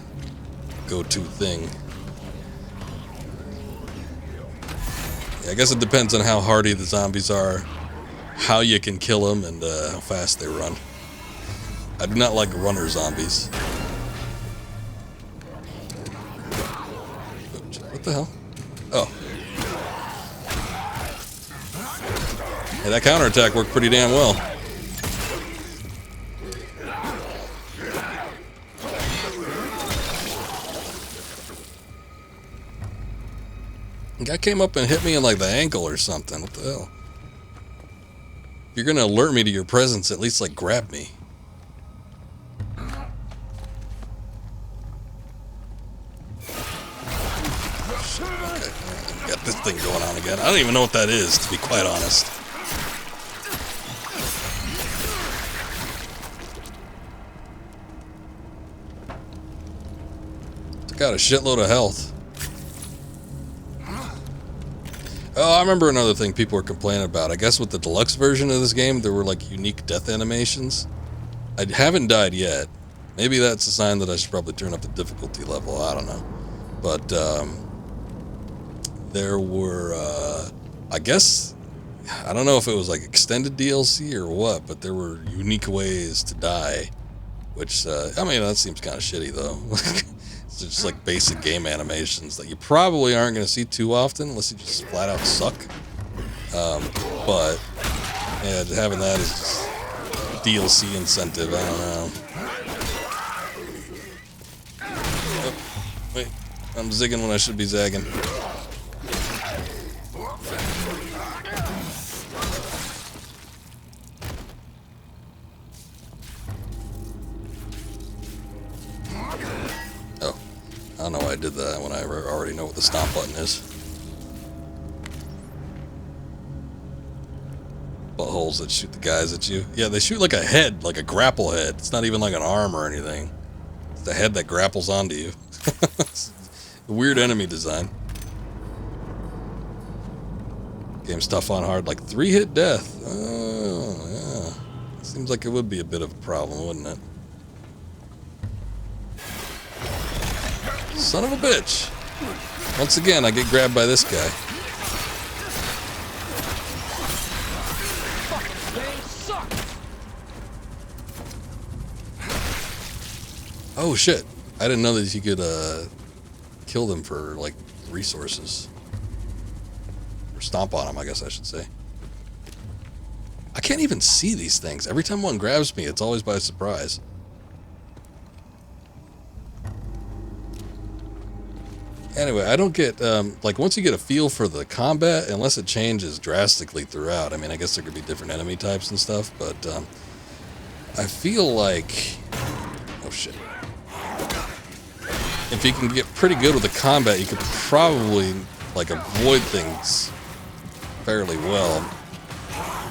go-to thing. Yeah, I guess it depends on how hardy the zombies are, how you can kill them, and how fast they run. I do not like runner zombies. What the hell? Oh. Hey, that counterattack worked pretty damn well. The guy came up and hit me in like the ankle or something. What the hell? If you're gonna alert me to your presence, at least like grab me. Got this thing going on again. I don't even know what that is, to be quite honest. Took out a shitload of health. Oh, I remember another thing people were complaining about. I guess with the deluxe version of this game, there were like unique death animations. I haven't died yet. Maybe that's a sign that I should probably turn up the difficulty level. I don't know. But, there were, I guess, I don't know if it was like extended DLC or what, but there were unique ways to die, which, I mean, that seems kind of shitty though. It's just like basic game animations that you probably aren't going to see too often unless you just flat out suck. But, yeah, having that is just DLC incentive, I don't know. Oh, wait, I'm zigging when I should be zagging. I don't know why I did that when I already know what the stop button is. Buttholes that shoot the guys at you. Yeah, they shoot like a head, like a grapple head. It's not even like an arm or anything. It's the head that grapples onto you. Weird enemy design. Game's tough on hard, like 3-hit death. Oh, yeah. Seems like it would be a bit of a problem, wouldn't it? Son of a bitch. Once again, I get grabbed by this guy. Oh shit. I didn't know that you could kill them for like resources. Or stomp on them, I guess I should say. I can't even see these things. Every time one grabs me, it's always by surprise. Anyway, I don't get, like, once you get a feel for the combat, unless it changes drastically throughout, I mean, I guess there could be different enemy types and stuff, but, I feel like, oh shit. If you can get pretty good with the combat, you could probably, like, avoid things fairly well.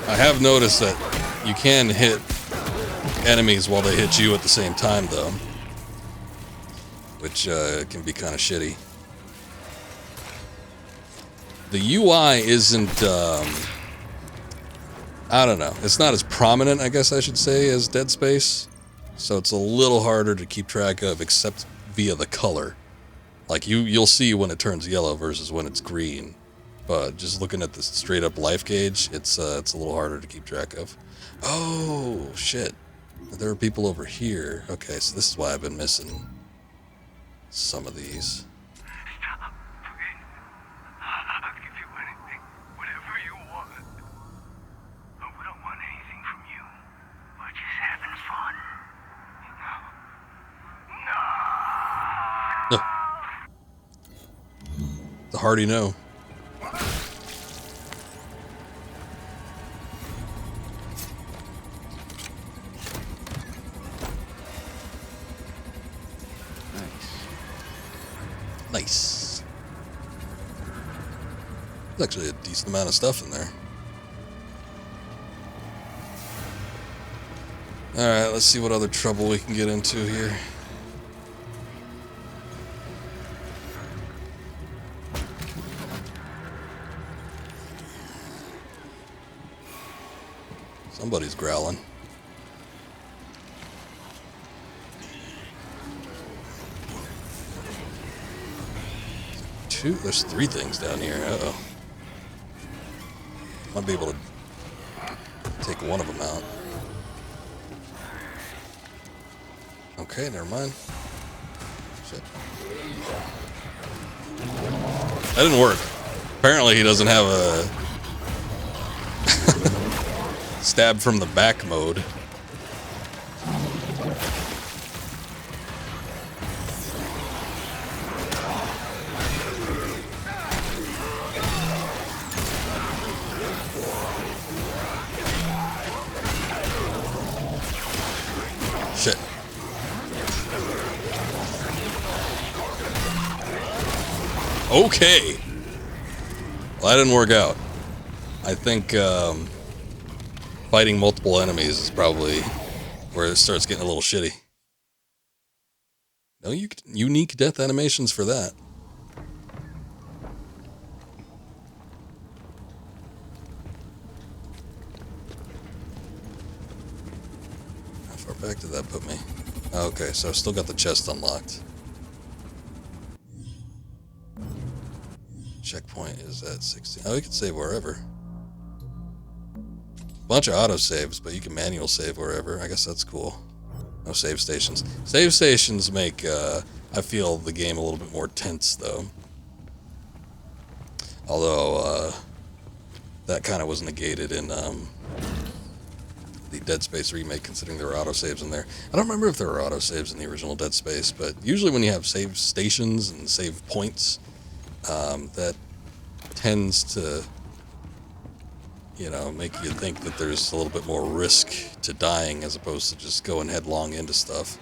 I have noticed that you can hit enemies while they hit you at the same time, though. Which can be kind of shitty. The UI isn't, I don't know. It's not as prominent, I guess I should say, as Dead Space. So it's a little harder to keep track of, except via the color. Like, you'll see when it turns yellow versus when it's green. But just looking at the straight up life gauge, it's a little harder to keep track of. Oh, shit. There are people over here. Okay, so this is why I've been missing some of these. I'll give you anything, whatever you want. But we don't want anything from you. We're just having fun. The hearty no. Nice. There's actually a decent amount of stuff in there. Alright, let's see what other trouble we can get into here. Somebody's growling. There's 3 things down here. Uh-oh. Might be able to take one of them out. Okay, never mind. Shit. That didn't work. Apparently he doesn't have a stab from the back mode. Shit. Okay. Well, that didn't work out. I think fighting multiple enemies is probably where it starts getting a little shitty. No unique death animations for that. How far back did that put me? Okay, so I've still got the chest unlocked. Checkpoint is at 16. Oh, you can save wherever. Bunch of autosaves, but you can manual save wherever. I guess that's cool. No save stations. Save stations make, I feel, the game a little bit more tense, though. Although, that kind of was negated in the Dead Space remake, considering there were autosaves in there. I don't remember if there were autosaves in the original Dead Space, but usually when you have save stations and save points, that tends to, you know, make you think that there's a little bit more risk to dying as opposed to just going headlong into stuff.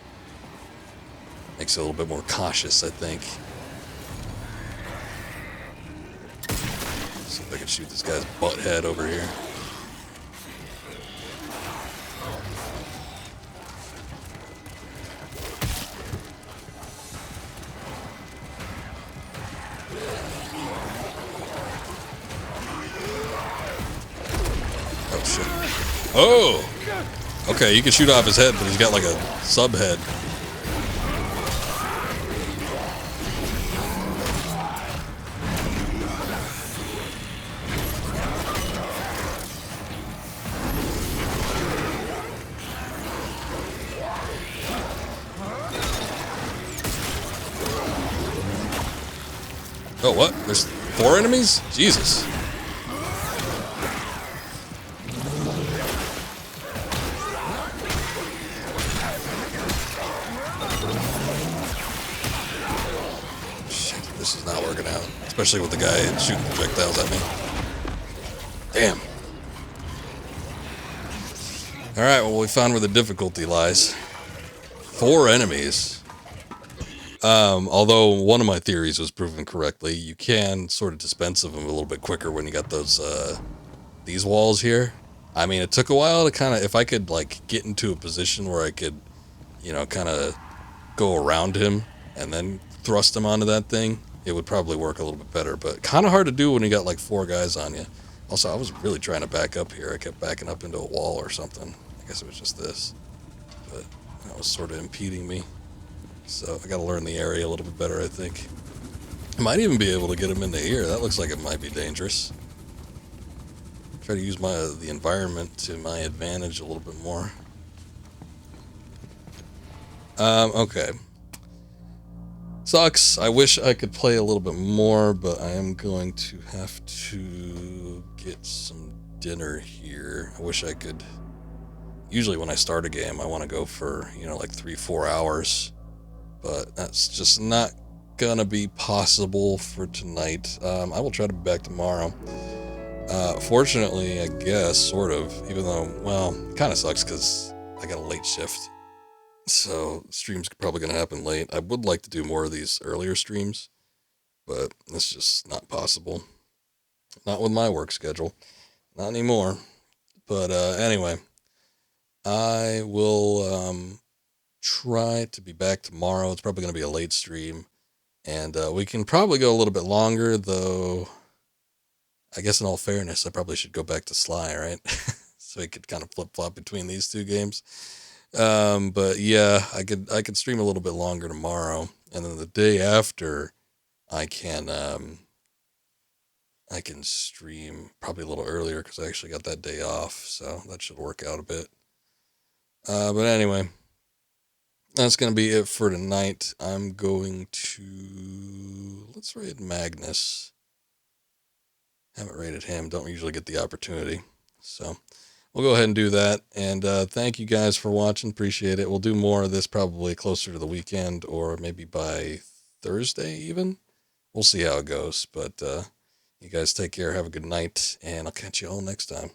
Makes you a little bit more cautious, I think. See if I can shoot this guy's butt head over here. Oh! Okay, you can shoot off his head, but he's got like a sub-head. Oh, what? There's 4 enemies? Jesus. This is not working out, especially with the guy shooting projectiles at me. Damn. Alright, well, we found where the difficulty lies. 4 enemies. Although one of my theories was proven correctly, you can sort of dispense of them a little bit quicker when you got those, these walls here. I mean, it took a while to kind of, if I could, like, get into a position where I could, you know, kind of go around him and then thrust him onto that thing, it would probably work a little bit better. But kind of hard to do when you got, like, 4 guys on you. Also, I was really trying to back up here. I kept backing up into a wall or something. I guess it was just this. But that was sort of impeding me. So I got to learn the area a little bit better, I think. I might even be able to get him into here. That looks like it might be dangerous. Try to use the environment to my advantage a little bit more. Okay. Sucks. I wish I could play a little bit more, but I am going to have to get some dinner here. I wish I could. Usually when I start a game, I want to go for, you know, like 3-4 hours, but that's just not gonna be possible for tonight. I will try to be back tomorrow. Fortunately, I guess, sort of, even though, well, it kind of sucks because I got a late shift. So stream's probably going to happen late. I would like to do more of these earlier streams, but it's just not possible. Not with my work schedule. Not anymore. But anyway, I will try to be back tomorrow. It's probably going to be a late stream. And we can probably go a little bit longer, though. I guess in all fairness, I probably should go back to Sly, right? So we could kind of flip-flop between these 2 games. But yeah, I could stream a little bit longer tomorrow, and then the day after, I can stream probably a little earlier because I actually got that day off, so that should work out a bit. But anyway, that's gonna be it for tonight. I'm going to let's raid Magnus. Haven't rated him. Don't usually get the opportunity, so. We'll go ahead and do that, and thank you guys for watching. Appreciate it. We'll do more of this probably closer to the weekend, or maybe by Thursday even. We'll see how it goes, but you guys take care. Have a good night, and I'll catch you all next time.